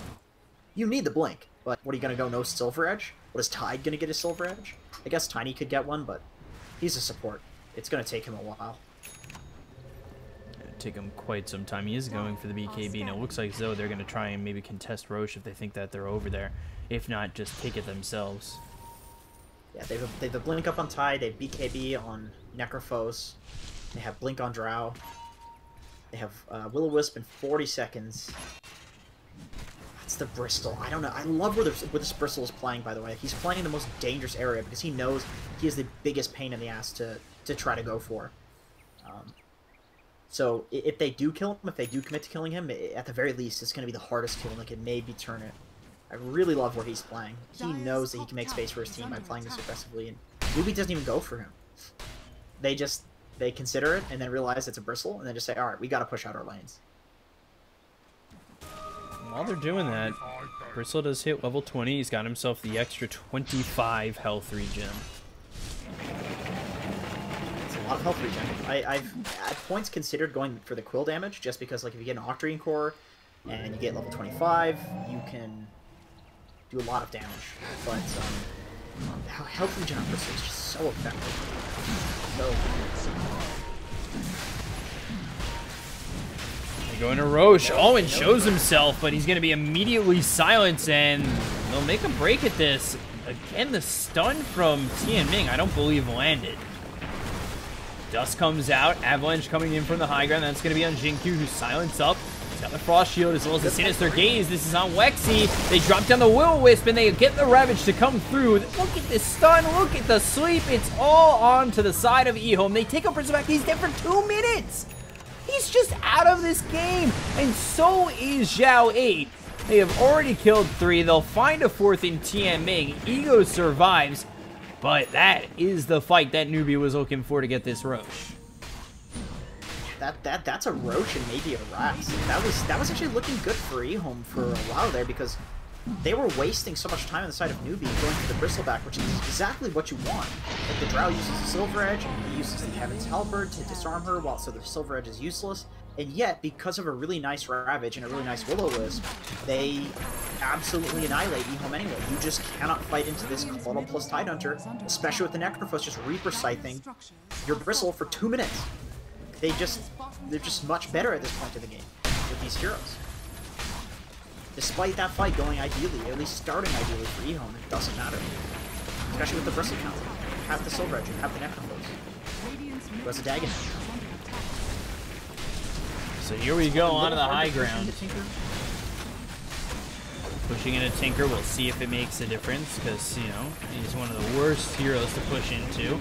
you need the Blink. But what are you going to go, no Silver Edge? What, is Tide going to get a Silver Edge? I guess Tiny could get one, but he's a support. It's going to take him a while. It'll take him quite some time. He is going for the BKB, and it looks like as though they're going to try and maybe contest Roche if they think that they're over there. If not, just take it themselves. Yeah, they have a Blink up on Tide, they have BKB on Necrophos, they have Blink on Drow, they have Will-O-Wisp in 40 seconds. That's the Bristol. I don't know. I love where this Bristol is playing, by the way. He's playing in the most dangerous area because he knows he is the biggest pain in the ass to try to go for. So if they do kill him, if they do commit to killing him, at the very least, it's going to be the hardest kill, and they could maybe turn it I really love where he's playing. He knows that he can make space for his team by playing this aggressively, and Newbee doesn't even go for him. They consider it and then realize it's a bristle, and then just say, all right, we got to push out our lanes. While they're doing that, Bristle does hit level 20. He's got himself the extra 25 health regen. It's a lot of health regen. I've at points considered going for the quill damage, just because like if you get an Octarine Core and you get level 25, you can do a lot of damage. But health regen on Bristle is just so effective. So They go into Roche. Owen shows himself, but he's going to be immediately silenced, and they'll make a break at this. Again, the stun from Tianming, I don't believe landed. Dust comes out. Avalanche coming in from the high ground. That's going to be on Jinkyu, who's silenced up. He's got the Frost Shield as well as the Sinister Gaze. This is on Wexy. They drop down the Will-O-Wisp, and they get the Ravage to come through. Look at this stun. Look at the sleep. It's all on to the side of EHOME. They take up Bristle back. He's dead for 2 minutes. He's just out of this game, and so is Zhao 8. They have already killed 3. They'll find a 4th in Tianming. Ego survives, but that is the fight that Newbee was looking for to get this Roche. That's a Roche and maybe a Rax. That was actually looking good for EHOME for a while there, because they were wasting so much time on the side of Newbee going for the Bristleback, which is exactly what you want. Like the Drow uses the Silver Edge, and he uses the Heaven's Halberd to disarm her, while so the Silver Edge is useless. And yet, because of a really nice Ravage and a really nice Will-O-Wisp, they absolutely annihilate EHOME anyway. You just cannot fight into this Coddle plus Tidehunter, especially with the Necrophos just Reaper Scything your Bristle for 2 minutes. They're just much better at this point of the game with these heroes. Despite that fight going ideally, or at least starting ideally for EHOME, it doesn't matter. Especially with the Bristle count. You have the Silver Edge, you have the Necrophos. Who has a Dagon? So here we go onto the high ground. Pushing into Tinker, we'll see if it makes a difference, because, you know, he's one of the worst heroes to push into.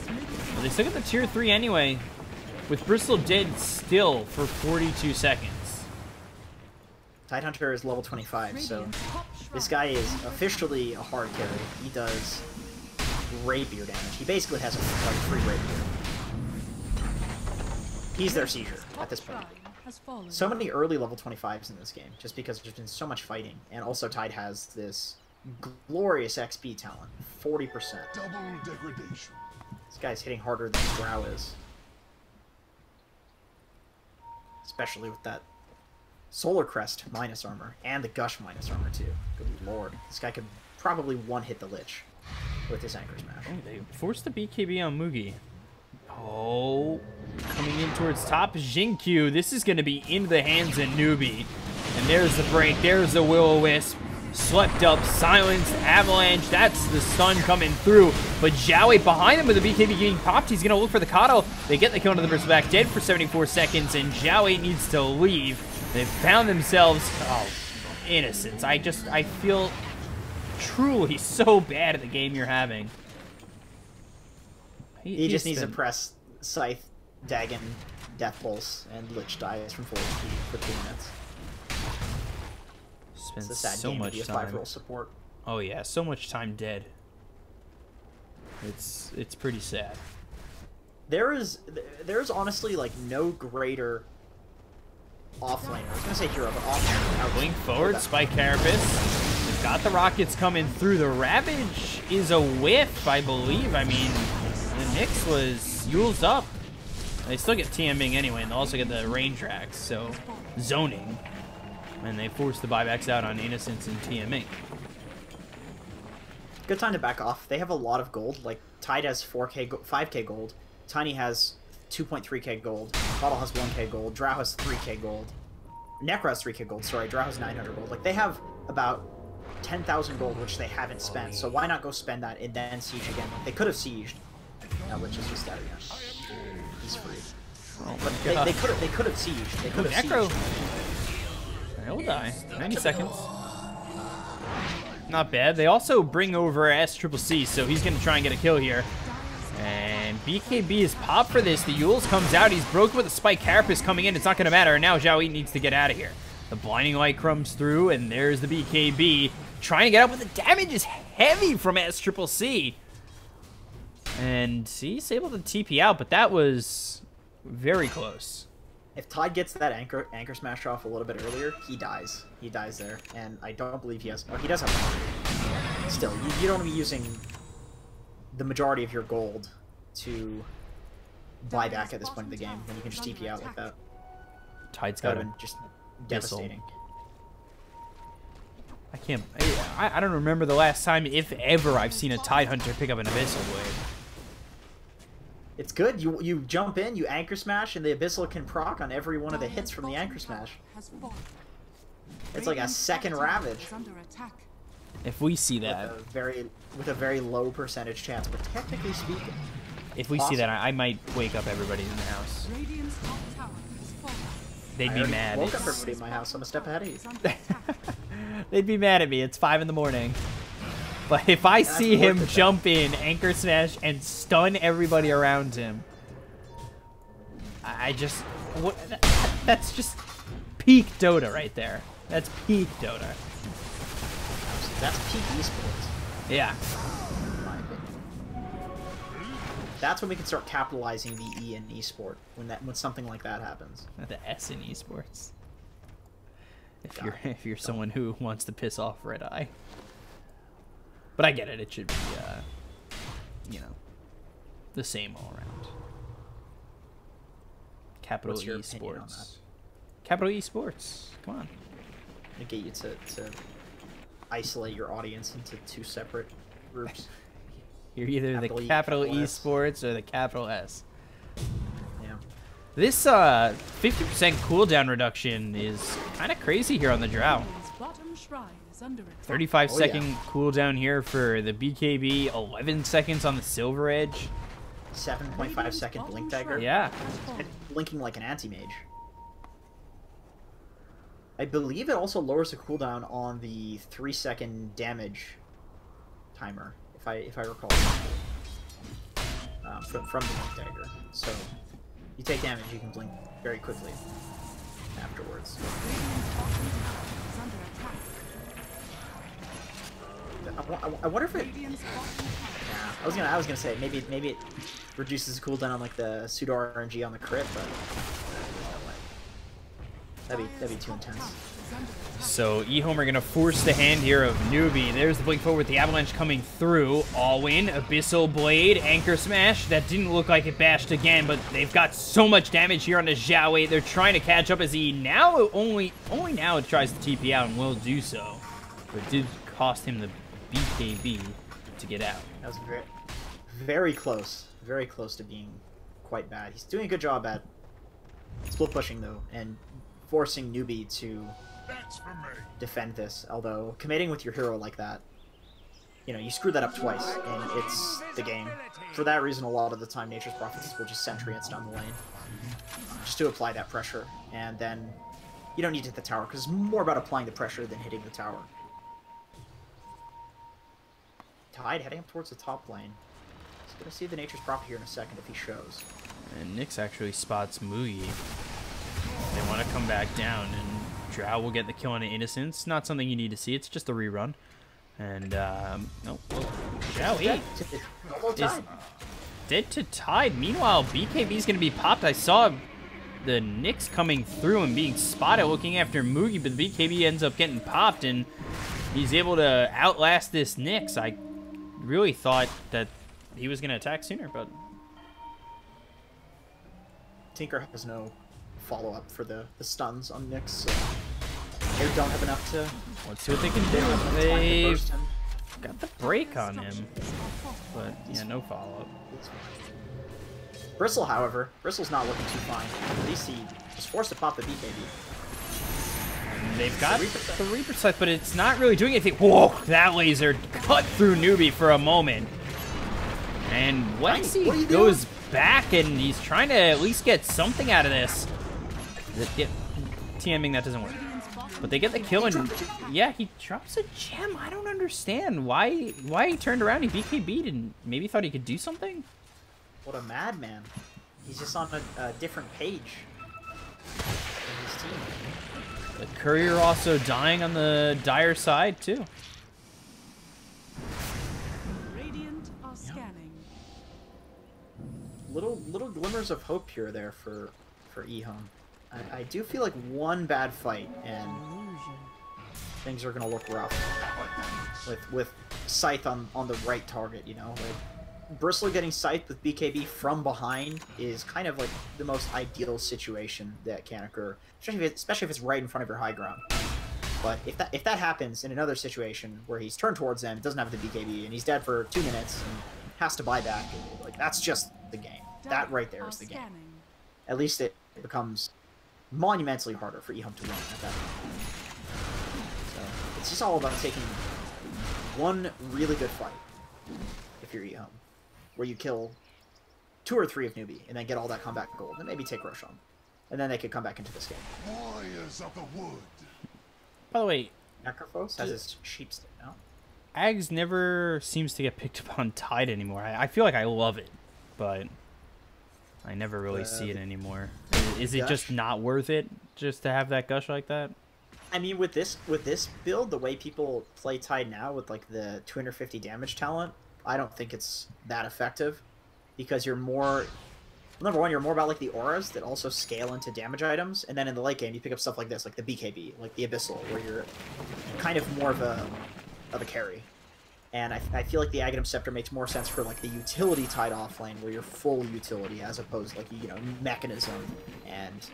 But they still get the tier 3 anyway, with Bristle dead still for 42 seconds. Tidehunter is level 25, so this guy is officially a hard carry. He does rapier damage. He basically has a free rapier. He's their seizure at this point. So many early level 25s in this game, just because there's been so much fighting. And also Tide has this glorious XP talent, 40%. Double degradation. This guy's hitting harder than Drow is. Especially with that Solar Crest minus armor, and the Gush minus armor too. Good lord. This guy could probably one-hit the Lich with his Anchor Smash. Oh, they forced the BKB on Mugi. Oh, coming in towards top is Jinkyu. This is going to be into the hands of Newbee. And there's the break. There's the Will-O-Wisp. Swept up, silenced, Avalanche. That's the stun coming through. But Zhao behind him with the BKB getting popped. He's going to look for the Coddle. They get the kill into the Bristleback, dead for 74 seconds, and Zhao needs to leave. They've found themselves... Oh, innocence. I feel truly so bad at the game you're having. He just needs to press Scythe, Dagon, Death Pulse, and Lich dies from full HP for 2 minutes. Spends it's a sad so game much to be a time. 5-roll support. Oh yeah, so much time dead. It's pretty sad. There's honestly like no greater offlaner. I was gonna say hero, but offlaner. Blink forward, Spike Carapace. They've got the rockets coming through. The Ravage is a whiff, I believe. I mean, the Nyx was Yule's up. They still get TMing anyway, and they'll also get the range racks, so zoning. And they force the buybacks out on Innocence and TMing. Good time to back off. They have a lot of gold. Like, Tide has 5k gold. Tiny has 2.3k gold. Bottle has 1k gold. Drow has 3k gold. Necro has 3k gold. Sorry, Drow has 900 gold. Like, they have about 10,000 gold, which they haven't spent. So why not go spend that and then siege again? They could have sieged. Now Lich is just out again. He's free. Oh, but they could have sieged. They could have Necro. sieged. He'll die. 90 seconds. Not bad. They also bring over SCCC, so he's going to try and get a kill here. And BKB is popped for this. The Yules comes out. He's broken with a Spike Carapace coming in. It's not going to matter. And now Zhao needs to get out of here. The blinding light comes through, and there's the BKB trying to get up, but the damage is heavy from SCCC. And he's able to TP out, but that was very close. If Tide gets that anchor smash off a little bit earlier, he dies. He dies there, and I don't believe he has... Oh, he does have one. Still, you don't want to be using the majority of your gold to buy back at this point in the game when you can just TP out like that. Tide's got him. Just devastating. I can't... I don't remember the last time, if ever, I've seen a Tide Hunter pick up an Abyssal Blade. It's good. You jump in, you anchor smash, and the Abyssal can proc on every one of the hits from the anchor smash. It's like a second Ravage. If we see that... With a very low percentage chance, but technically speaking... If we see that, I might wake up everybody in the house. They'd be mad. I woke up everybody in my house. I'm a step ahead of you. They'd be mad at me. It's 5 in the morning. But if I see him jump in, anchor smash, and stun everybody around him, I just... That's just peak Dota right there. That's peak Dota. That's peak esports. Yeah. In my opinion. That's when we can start capitalizing the E in esport, when something like that happens. The S in esports. If you're someone who wants to piss off Red Eye. But I get it. It should be, you know, the same all around. Capital Esports. Capital Esports. Come on. I get you to isolate your audience into 2 separate groups. You're either the capital Esports or the capital S. Yeah. This 50% cooldown reduction is kind of crazy here on the Drow. 35-second cooldown here for the BKB, 11 seconds on the Silver Edge. 7.5-second Blink Dagger. Yeah. It's blinking like an anti-mage. I believe it also lowers the cooldown on the 3-second damage timer, if I recall. From the Blink Dagger. So, you take damage, you can blink very quickly afterwards. I wonder if it... Yeah, I was gonna say maybe it reduces the cooldown on like the pseudo RNG on the crit, but that'd be too intense. So EHOME are gonna force the hand here of Newbee. There's the blink forward with the avalanche coming through. All in, Abyssal Blade, Anchor Smash. That didn't look like it bashed again, but they've got so much damage here on the Xiaowei. They're trying to catch up as he now only now tries to TP out and will do so. But it did cost him the BKB to get out. That was very close to being quite bad. He's doing a good job at split pushing though, and forcing Newbee to defend this. Although committing with your hero like that, you know, you screw that up twice, and it's the game. For that reason, a lot of the time, Nature's Prophets will just sentry ants down the lane, just to apply that pressure, and then you don't need to hit the tower because it's more about applying the pressure than hitting the tower. Tide heading up towards the top lane. He's gonna see the Nature's Prophet here in a second if he shows. And Nyx actually spots Mugi. They want to come back down, and Drow will get the kill on an Innocence. Not something you need to see. It's just a rerun. And no, Xiaowei is dead to Tide. Meanwhile, BKB's gonna be popped. I saw the Nyx coming through and being spotted, looking after Mugi, but the BKB ends up getting popped, and he's able to outlast this Nyx. I really thought that he was going to attack sooner, but... Tinker has no follow-up for the stuns on Nyx, so they don't have enough to... Let's see what they can do. They've got the break on him, but yeah, no follow-up. Bristle, however, Bristle's not looking too fine. At least he was forced to pop the BKB. They've got the Reaper Scythe, but it's not really doing anything. Whoa, that laser cut through Newbee for a moment. And Lexi goes back, and he's trying to at least get something out of this. TMing, that doesn't work. But they get the kill, and yeah, he drops a gem. I don't understand why he turned around. He BKB'd and maybe thought he could do something. What a madman. He's just on a different page than his team. The courier also dying on the dire side too. Radiant are scanning. Little glimmers of hope here there for EHOME. I do feel like one bad fight and things are gonna look rough. With Scythe on the right target, you know? Like, Bristle getting Scythe with BKB from behind is kind of like the most ideal situation that can occur. Especially if it's right in front of your high ground. But if that happens in another situation where he's turned towards them, doesn't have the BKB, and he's dead for 2 minutes and has to buy back, like that's just the game. That right there is the game. At least it becomes monumentally harder for EHOME to win at that point. So it's just all about taking one really good fight, if you're EHOME, where you kill 2 or 3 of Newbee, and then get all that comeback gold, and maybe take Roshan. And then they could come back into this game. Warriors of the wood. By the way, Necrophos has his sheepstick now. Ags never seems to get picked up on Tide anymore. I feel like I love it, but I never really see it anymore. Is it just not worth it just to have that gush like that? I mean, with this build, the way people play Tide now with like the 250 damage talent, I don't think it's that effective, because you're more, number one, you're more about like the auras that also scale into damage items, and then in the late game you pick up stuff like this, like the BKB, like the Abyssal, where you're kind of more of a carry. And I feel like the Aghanim Scepter makes more sense for like the utility Tide offlane, where you're full utility, as opposed to like, you know, Mechanism and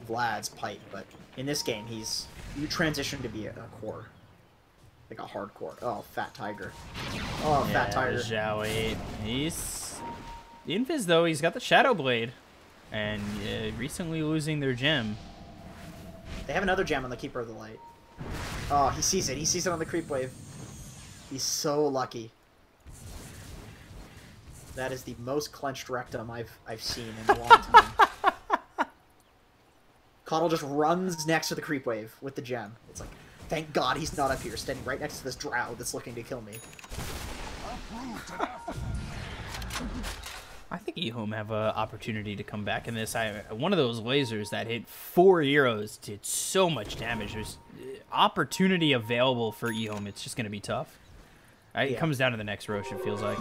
Vlad's Pipe. But in this game, you transition to be a core, like a hardcore. Oh, Fat Tiger. Oh, yeah, Fat Tiger. Zhao 8. He's Invis though. He's got the Shadow Blade, and recently losing their gem. They have another gem on the Keeper of the Light. Oh, he sees it. He sees it on the creep wave. He's so lucky. That is the most clenched rectum I've seen in a long time. Coddle just runs next to the creep wave with the gem. It's like, thank God he's not up here, standing right next to this drow that's looking to kill me. I think EHOME have an opportunity to come back in this. One of those lasers that hit 4 heroes did so much damage. There's opportunity available for EHOME. It's just going to be tough. It comes down to the next Rosh, it feels like.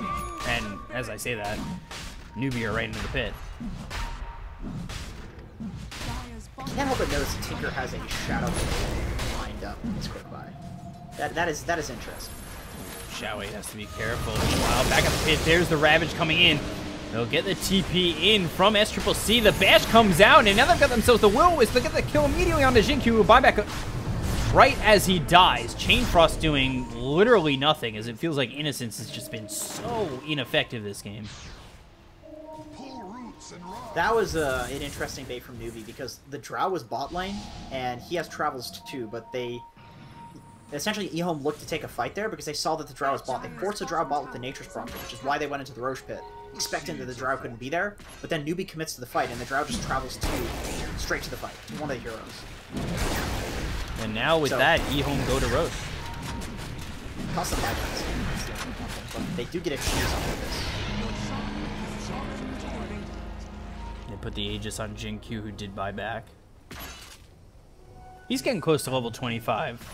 And as I say that, Newbee are right into the pit. I can't help but notice Tinker has a Shadow Blade lined up in his quick buy. That is interesting. Zhao 8 has to be careful. Meanwhile, back at the pit, there's the Ravage coming in. They'll get the TP in from SCCC. The Bash comes out, and now they've got themselves the Will-O-Wisp. They get the kill immediately on the Jinkyu, who buyback right as he dies. Chain Frost doing literally nothing, as it feels like Innocence has just been so ineffective this game. That was an interesting bait from Newbee, because the Drow was bot lane, and he has travels too, but essentially EHOME looked to take a fight there because they saw that the Drow was bot. They forced the Drow bot with the Nature's Prophet, which is why they went into the Roche pit, expecting that the Drow couldn't be there, but then Newbee commits to the fight, and the Drow just travels straight to the fight, to one of the heroes. And now with that, EHOME go to Roche. Cost them 5 minutes, but they do get a cheese off of this. They put the Aegis on Jinkyu, who did buy back. He's getting close to level 25.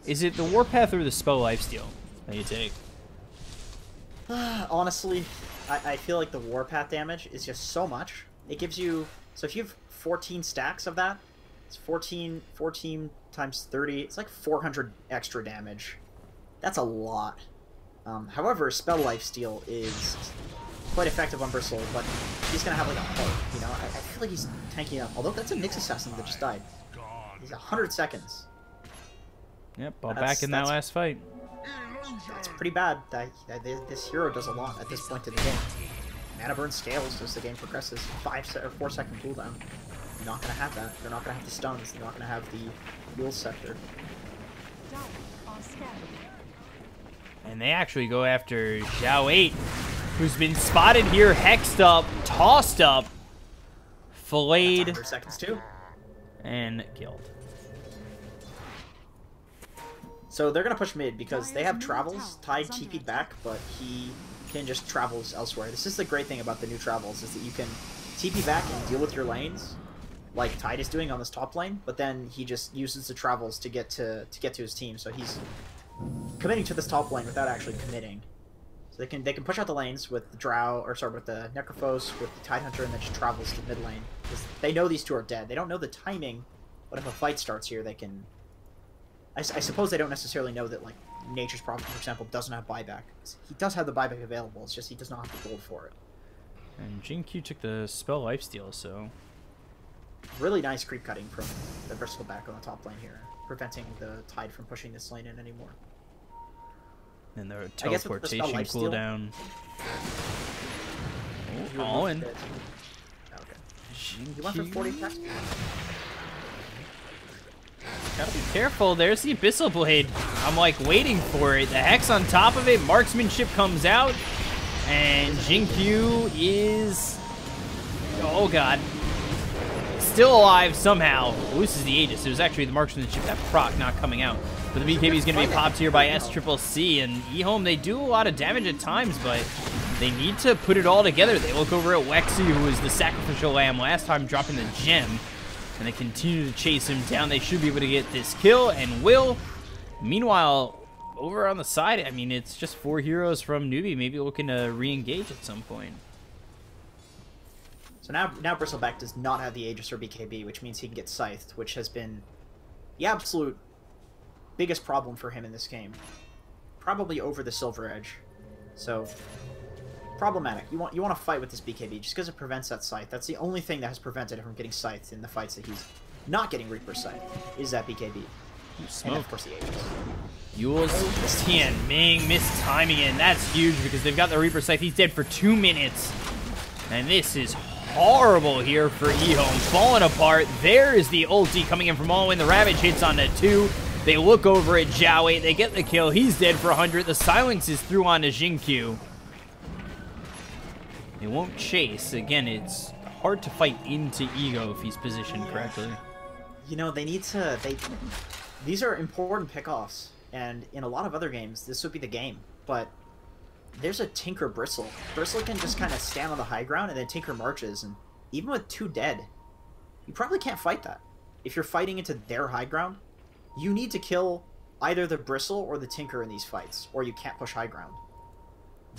Is it the Warpath or the Spell Lifesteal that you take? Honestly, I feel like the Warpath damage is just so much. It gives you... So if you have 14 stacks of that, it's 14 times 30. It's like 400 extra damage. That's a lot. However, Spell Lifesteal is quite effective on Bristle, but he's going to have like a heart, you know? I feel like he's tanking up. Although that's a Nyx Assassin that just died. He's 100 seconds. Yep, ball back in that last fight. That's pretty bad. This hero does a lot at this point in the game. Mana burn scales as the game progresses. 4 second cooldown. You're not going to have that. They're not going to have the stuns. They're not going to have the Wheel Scepter. And they actually go after Zhao 8, who's been spotted here, hexed up, tossed up, filleted, 100 seconds too, and killed. So they're going to push mid because they have travels. Tide TP'd back, but he can just travels elsewhere. This is the great thing about the new travels, is that you can TP back and deal with your lanes like Tide is doing on this top lane, but then he just uses the travels to get to his team. So he's committing to this top lane without actually committing. So they can push out the lanes with the Drow, or sorry, with the Necrophos, with the Tidehunter, and then just travels to mid lane. Because they know these two are dead. They don't know the timing, but if a fight starts here, they can... I suppose they don't necessarily know that, like, Nature's Prophet, for example, doesn't have buyback. He does have the buyback available, it's just he does not have the gold for it. And Jin-Q took the spell lifesteal, so... Really nice creep cutting from the Bristle back on the top lane here, preventing the Tide from pushing this lane in anymore. And the teleportation cooldown. Oh, all in. Okay. You went for 40 attacks? Gotta be careful. There's the Abyssal Blade. I'm like waiting for it. The Hex on top of it. Marksmanship comes out. And Jin-Q is... oh god. Still alive somehow. Loses the Aegis. It was actually the Marksmanship, that proc not coming out. But the BKB is going to be popped here by SCCC. And EHOME, they do a lot of damage at times, but they need to put it all together. They look over at Wexy, who was the sacrificial lamb last time, dropping the gem. And they continue to chase him down. They should be able to get this kill, and will. Meanwhile, over on the side, I mean, it's just 4 heroes from Newbee, maybe looking to re-engage at some point. So now Bristleback does not have the Aegis or BKB, which means he can get Scythed, which has been the absolute biggest problem for him in this game. Probably over the Silver Edge. So, problematic. You want to fight with this BKB just because it prevents that Scythe. That's the only thing that has prevented him from getting Scythed in the fights that he's not getting Reaper Scythe, is that BKB. And of course the Aegis. Yule's Tian Ming mistiming it, and that's huge because they've got the Reaper Scythe. He's dead for 2 minutes. And this is horrible here for EHOME. Falling apart. There is the ulti coming in from all in. The Ravage hits on the 2. They look over at Jiaowei. They get the kill. He's dead for 100. The silence is through onto Jin-Q. They won't chase. Again, it's hard to fight into Ego if he's positioned correctly. You know, they need to... These are important pickoffs, and in a lot of other games, this would be the game. But there's a Tinker Bristle. Bristle can just kind of stand on the high ground, and then Tinker marches, and even with 2 dead, you probably can't fight that. If you're fighting into their high ground, you need to kill either the Bristle or the Tinker in these fights, or you can't push high ground.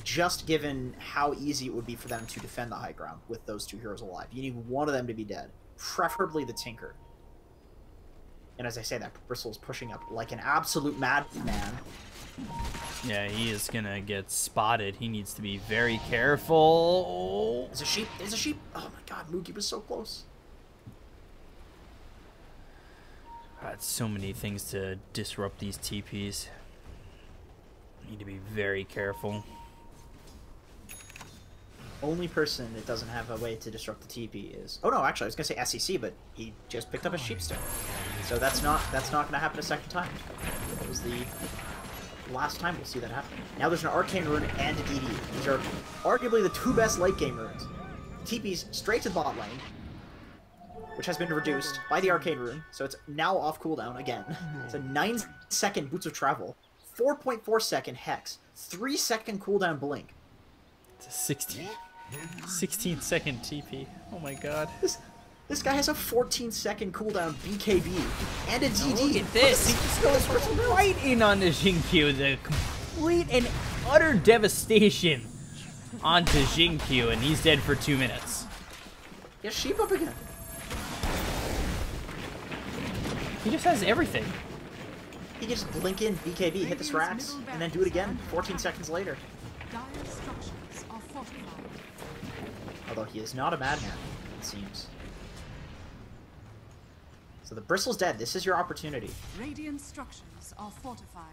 Just given how easy it would be for them to defend the high ground with those 2 heroes alive. You need one of them to be dead. Preferably the Tinker. And as I say that, Bristle is pushing up like an absolute madman. Yeah, he is gonna get spotted. He needs to be very careful. There's a sheep! There's a sheep! Oh my god, Mookie was so close. God, so many things to disrupt these TPs. Need to be very careful. Only person that doesn't have a way to disrupt the TP is... Oh no, actually, I was gonna say SEC, but he just picked up a sheepstone. So that's not gonna happen a second time. That was the last time we'll see that happen. Now there's an Arcane Rune and a DD. These are arguably the 2 best late game runes. TP's straight to the bot lane, which has been reduced by the Arcane Rune, so it's now off cooldown again. It's a 9-second Boots of Travel, 4.4-second Hex, 3-second cooldown Blink. It's a 16-second TP. Oh my god. This guy has a 14-second cooldown BKB and a DD. Oh, look at this. He just goes right in on the Jin-Q. The complete and utter devastation onto Jin-Q, and he's dead for 2 minutes. Yeah, sheep up again. He just has everything. He can just blink in BKB, hit the Srax, and then do it again 14 seconds later. Although he is not a madman, it seems. So the Bristle's dead. This is your opportunity. Radiant structures are fortified.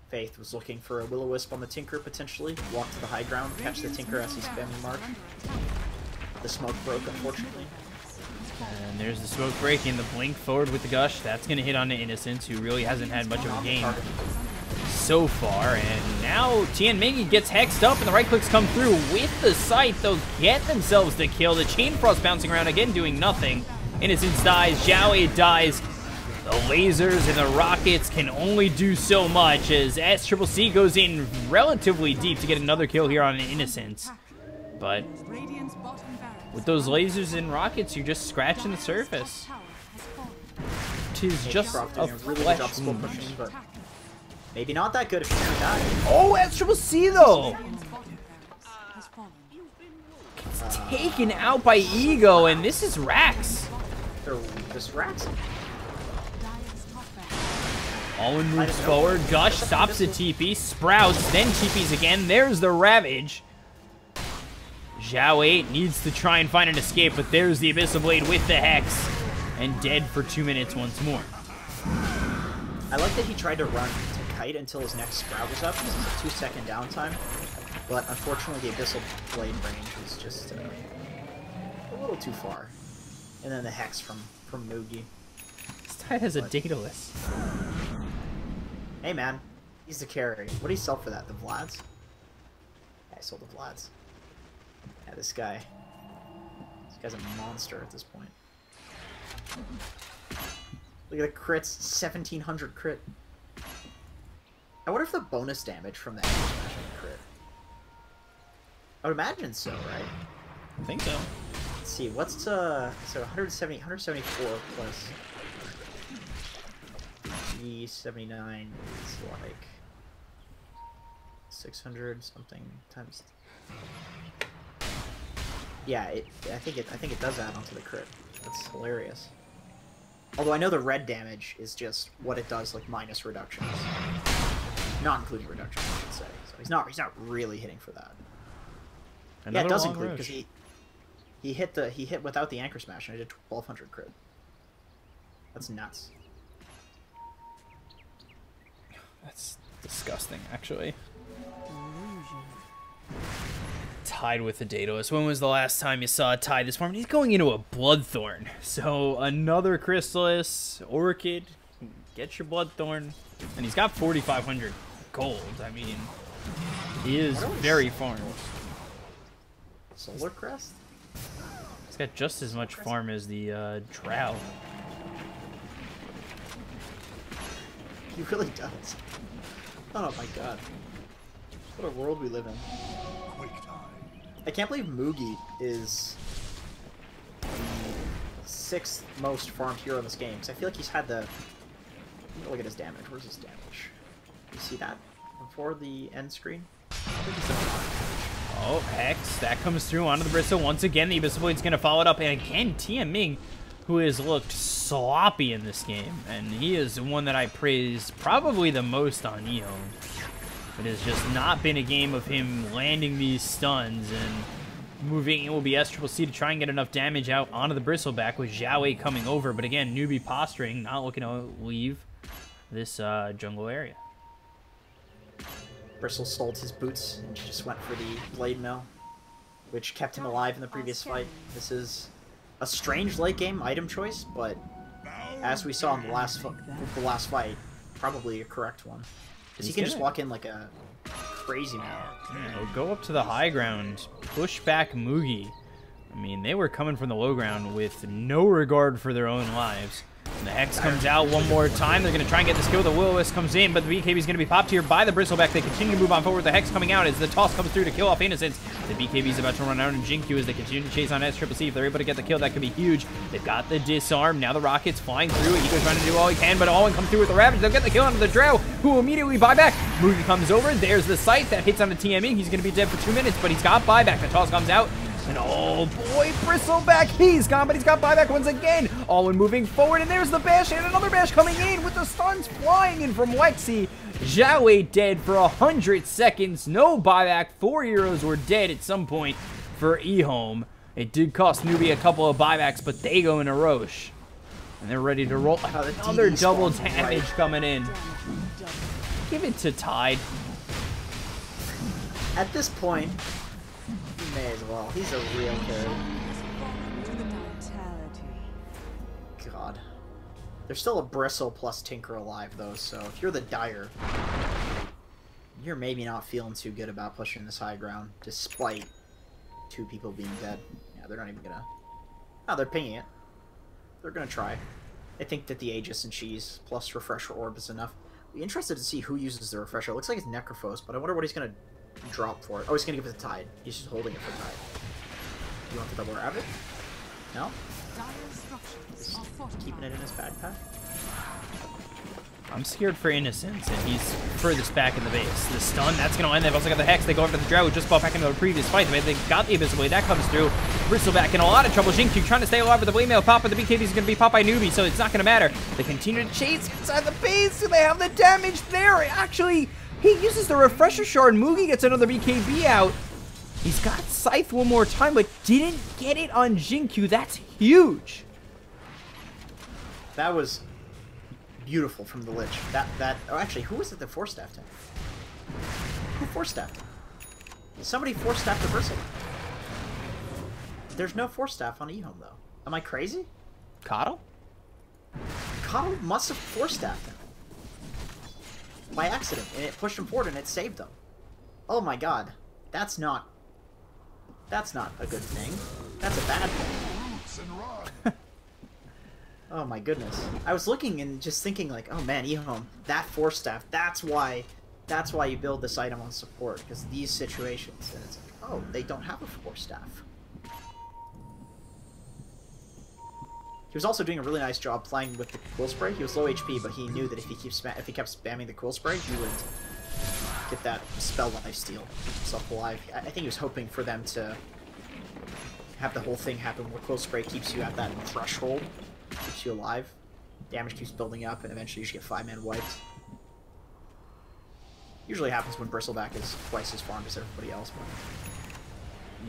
Faith was looking for a Will-O-Wisp on the Tinker, potentially. Walk to the high ground, catch the Tinker as he's spamming March. The smoke broke, unfortunately. And there's the smoke breaking, the blink forward with the gush. That's going to hit on the Innocence, who really hasn't had much of a game so far. And now Tian Ming gets hexed up, and the right clicks come through with the Scythe. They'll get themselves the kill. The Chain Frost bouncing around again, doing nothing. Innocence dies, Jiaowei dies. The lasers and the rockets can only do so much as SCCC goes in relatively deep to get another kill here on an Innocence. But Radiant's bottom barracks With those lasers and rockets, you're just scratching the surface. Tis just Croft a doing a really good job flesh split wound. pushing, but maybe not that good if she's doing that. Oh, that's Triple C though! Has fallen. It's taken out by Ego, and this is Rax. They're just racks. Alwyn moves forward. Gush stops the TP. Sprouts, then TPs again. There's the Ravage. Zhao 8 needs to try and find an escape, but there's the Abyssal Blade with the Hex. And dead for 2 minutes once more. I like that he tried to run to kite until his next sprout was up. This is a 2-second downtime. But unfortunately, the Abyssal Blade range was just a little too far. And then the Hex from Moogie. This Tide has a Daedalus. Hey man, he's the carry. What do you sell for that? The Vlads? Yeah, I sold the Vlads. Yeah, this guy's a monster at this point. Look at the crits, 1700 crit. I wonder if the bonus damage from that is a crit. I would imagine so, right? I think so. Let's see, what's so 174 plus G79 is like 600 something times. Yeah, I think it does add onto the crit. That's hilarious. Although I know the red damage is just what it does, like minus reductions, not including reductions, I should say. So he's not really hitting for that. Another yeah, it does long include rush. because he hit without the anchor smash and I did 1200 crit. That's nuts. That's disgusting, actually. Tide with the Daedalus. When was the last time you saw a Tide this form? He's going into a Bloodthorn. So another Chrysalis, Orchid, get your Bloodthorn. And he's got 4,500 gold. I mean, he is very farmed. Solar Crest? He's got just as much farm as the Drow. He really does. Oh my god. What a world we live in. Quick time. I can't believe Moogie is the 6th most farmed hero in this game, because I feel like he's had the... Look at his damage. Where's his damage? You see that before the end screen? I think he's done a lot of damage. Oh, Hex. That comes through onto the Bristle. Once again, the Abyssal Blade's going to follow it up. And again, Tian Ming, who has looked sloppy in this game. And he is the one that I praise probably the most on EHOME. It has just not been a game of him landing these stuns and moving OBS Triple C to try and get enough damage out onto the Bristleback with Zhao 8 coming over. But again, Newbee posturing, not looking to leave this jungle area. Bristle sold his boots and just went for the Blade Mill, which kept him alive in the previous fight. This is a strange late game item choice, but as we saw in the last fight, probably a correct one. Because he can just walk in like a crazy man. Yeah, go up to the high ground, push back Moogie. I mean, they were coming from the low ground with no regard for their own lives. And the Hex comes out one more time. They're going to try and get this kill. The Will-O-Wisp comes in, but the BKB is going to be popped here by the Bristleback. They continue to move on forward. The Hex coming out as the toss comes through to kill off Innocence. The BKB is about to run out and Jinkyu as they continue to chase on S-Triple-C. If they're able to get the kill, that could be huge. They've got the disarm. Now the Rocket's flying through. Ego's trying to do all he can, but Alwyn comes through with the Ravage. They'll get the kill onto the Drow, who will immediately buy back. Moogie comes over. There's the sight that hits on the TMing. He's going to be dead for 2 minutes, but he's got buyback. The toss comes out. And oh boy, Bristleback, he's gone, but he's got buyback once again. Alwyn moving forward, and there's the bash, and another bash coming in with the stuns flying in from Lexi. Zhao 8 dead for 100 seconds, no buyback. 4 heroes were dead at some point for EHOME. It did cost Newbee a couple of buybacks, but they go into Roche. And they're ready to roll. Another double damage coming in. Give it to Tide. At this point, he may as well. He's a real kid. God. There's still a Bristle plus Tinker alive, though, so if you're the Dire, you're maybe not feeling too good about pushing this high ground, despite 2 people being dead. Yeah, they're not even gonna... Oh, they're pinging it. They're gonna try. I think that the Aegis and Cheese plus Refresher Orb is enough. Be interested to see who uses the Refresher. It looks like it's Necrophos, but I wonder what he's gonna drop for it. Oh, he's gonna give it to Tide. He's just holding it for Tide. You want the double rabbit? No? Dire structures Just are keeping fortified. it in his backpack. I'm scared for Innocence, and he's furthest back in the base. The stun, that's going to end. They've also got the Hex. They go over to the Drow, who just fought back into the previous fight. They got the Abyssal Blade. That comes through. Bristleback in a lot of trouble. Xingqiu trying to stay alive with the Blade Mail pop, but the BKB is going to be popped by Newbee, so it's not going to matter. They continue to chase inside the base, so they have the damage there. Actually, he uses the Refresher Shard. Mugi gets another BKB out. He's got Scythe one more time, but didn't get it on Xingqiu. That's huge. That was beautiful from the Lich. Oh, actually, who was it that force-staffed him? Who force-staffed him? Somebody force-staffed the Bristle. There's no force-staff on EHOME, though. Am I crazy? Coddle? Coddle must have force-staffed him. By accident, and it pushed him forward and it saved him. Oh my god. That's not a good thing. That's a bad thing. Roots and run. Oh my goodness. I was looking and just thinking like, oh man, EHOME, that force staff, that's why you build this item on support, because these situations, and it's like, oh, they don't have a force staff. He was also doing a really nice job playing with the Cool Spray. He was low HP, but he knew that if he kept spamming the Cool Spray, he would get that spell lifesteal, keep himself alive. I think he was hoping for them to have the whole thing happen where Cool Spray keeps you at that threshold, keeps you alive. Damage keeps building up, and eventually you should get 5-man wiped. Usually happens when Bristleback is twice as farmed as everybody else. But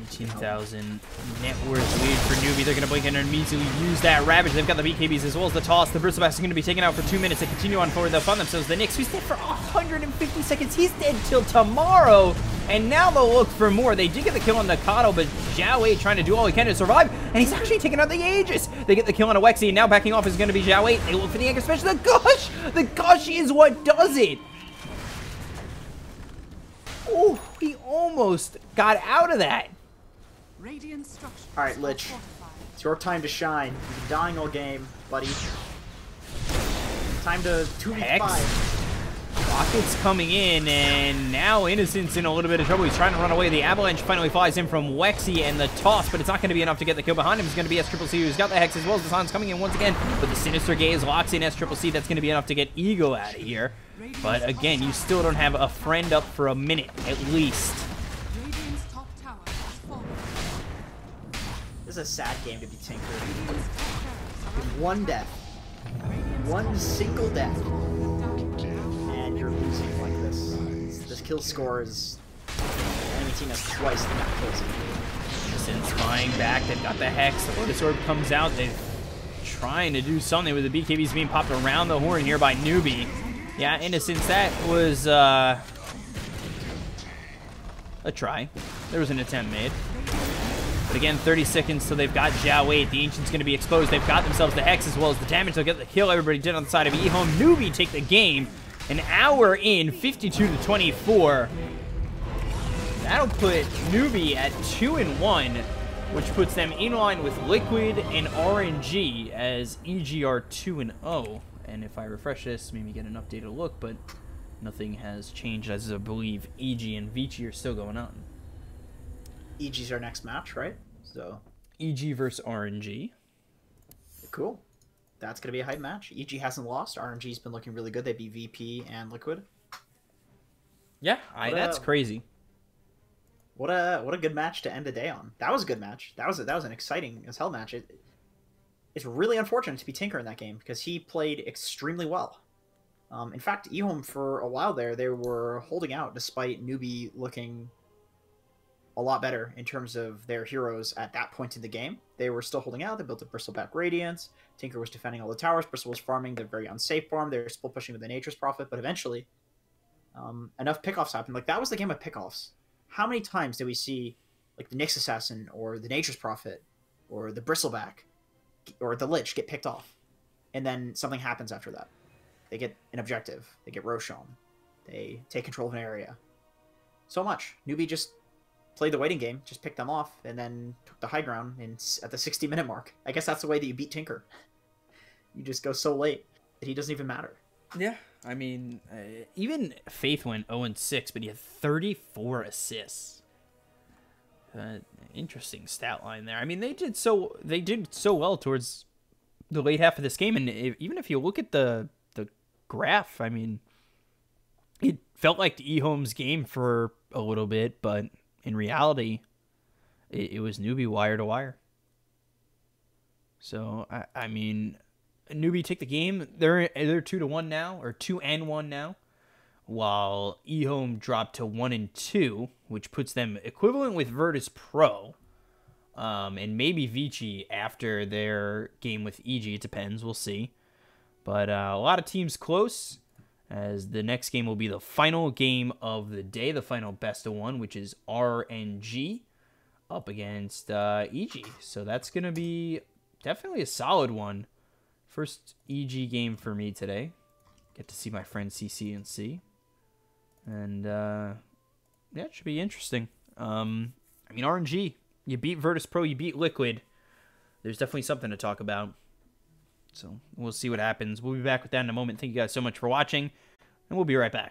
18,000 net worth lead for Newbee. They're going to blink in and immediately use that Ravage. They've got the BKBs as well as the toss. The Bristleback is going to be taken out for 2 minutes. They continue on forward. They'll find themselves the Nyx, who's dead for 150 seconds. He's dead till tomorrow. And now they'll look for more. They did get the kill on the Kato, but Zhao Wei trying to do all he can to survive. And he's actually taking out the Aegis. They get the kill on a Wexy. And now backing off is going to be Zhao Wei. They look for the Anchor Special. The Gush! The Gush is what does it. Oh, he almost got out of that. Radiant structures alright, are Lich. fortified. it's your time to shine. You've been dying all game, buddy. Time to 2v5. Rocket's coming in, and now Innocent's in a little bit of trouble. He's trying to run away. The Avalanche finally flies in from Wexy and the toss, but it's not going to be enough to get the kill behind him. It's going to be S-Triple-C, who's got the Hex, as well as the Sun's coming in once again. But the Sinister Gaze locks in S-Triple-C. That's going to be enough to get Ego out of here. But again, you still don't have a friend up for a minute, at least. Radiant's top tower has fallen. This is a sad game to be Tinker. Radiant's top barracks are With one death. Radiant's One single death. dying. And you're losing like this. This kill score is... enemy team has twice the amount of kills. Innocent's flying back. They've got the Hex. The Lotus Orb comes out. They're trying to do something with the BKBs being popped around the horn here by Newbee. Yeah, Innocence, that was a try. There was an attempt made. But again, 30 seconds till they've got Zhao Wei. The Ancient's going to be exposed. They've got themselves the Hex as well as the damage. They'll get the kill everybody did on the side of EHOME. Newbee take the game. An hour in, 52-24. That'll put Newbee at 2-1, which puts them in line with Liquid and RNG as EG are 2-0. And if I refresh this, maybe get an updated look, but nothing has changed, as I believe EG and Vici are still going on. EG's our next match, right? So EG versus RNG. cool. That's gonna be a hype match. EG hasn't lost. RNG's been looking really good. They beat VP and Liquid. Yeah, that's What crazy. What a good match to end the day on. That was a good match. That was an exciting as hell match. It's really unfortunate to be Tinker in that game because he played extremely well. In fact, EHOME for a while there, they were holding out despite Newbee looking a lot better in terms of their heroes at that point in the game. They were still holding out. They built a Bristleback Radiance. Tinker was defending all the towers. Bristle was farming the very unsafe farm. They were still pushing with the Nature's Prophet, but eventually enough pickoffs happened. Like, that was the game of pickoffs. How many times did we see like the Nyx Assassin or the Nature's Prophet or the Bristleback or the Lich get picked off, and then something happens after that? They get an objective. They get Roshan. They take control of an area. So much. Newbee just played the waiting game, just picked them off, and then took the high ground at the 60-minute mark. I guess that's the way that you beat Tinker. You just go so late that he doesn't even matter. Yeah, I mean, even Faith went 0-6, but he had 34 assists. Interesting stat line there. I mean, they did so well towards the late half of this game, and even if you look at the graph, I mean, it felt like the EHOME's game for a little bit, but in reality, it was Newbee wire to wire. So I mean, Newbie take the game. They're 2-1 now, or 2-1 now, while EHOME dropped to 1-2, which puts them equivalent with Virtus Pro, and maybe Vici after their game with EG. It depends. We'll see. But a lot of teams close, as the next game will be the final game of the day, the final best of one, which is RNG up against EG. So that's going to be definitely a solid one. First EG game for me today. Get to see my friend CCNC. And, yeah, it should be interesting. I mean, RNG, you beat Virtus Pro, you beat Liquid. There's definitely something to talk about. So we'll see what happens. We'll be back with that in a moment. Thank you guys so much for watching, and we'll be right back.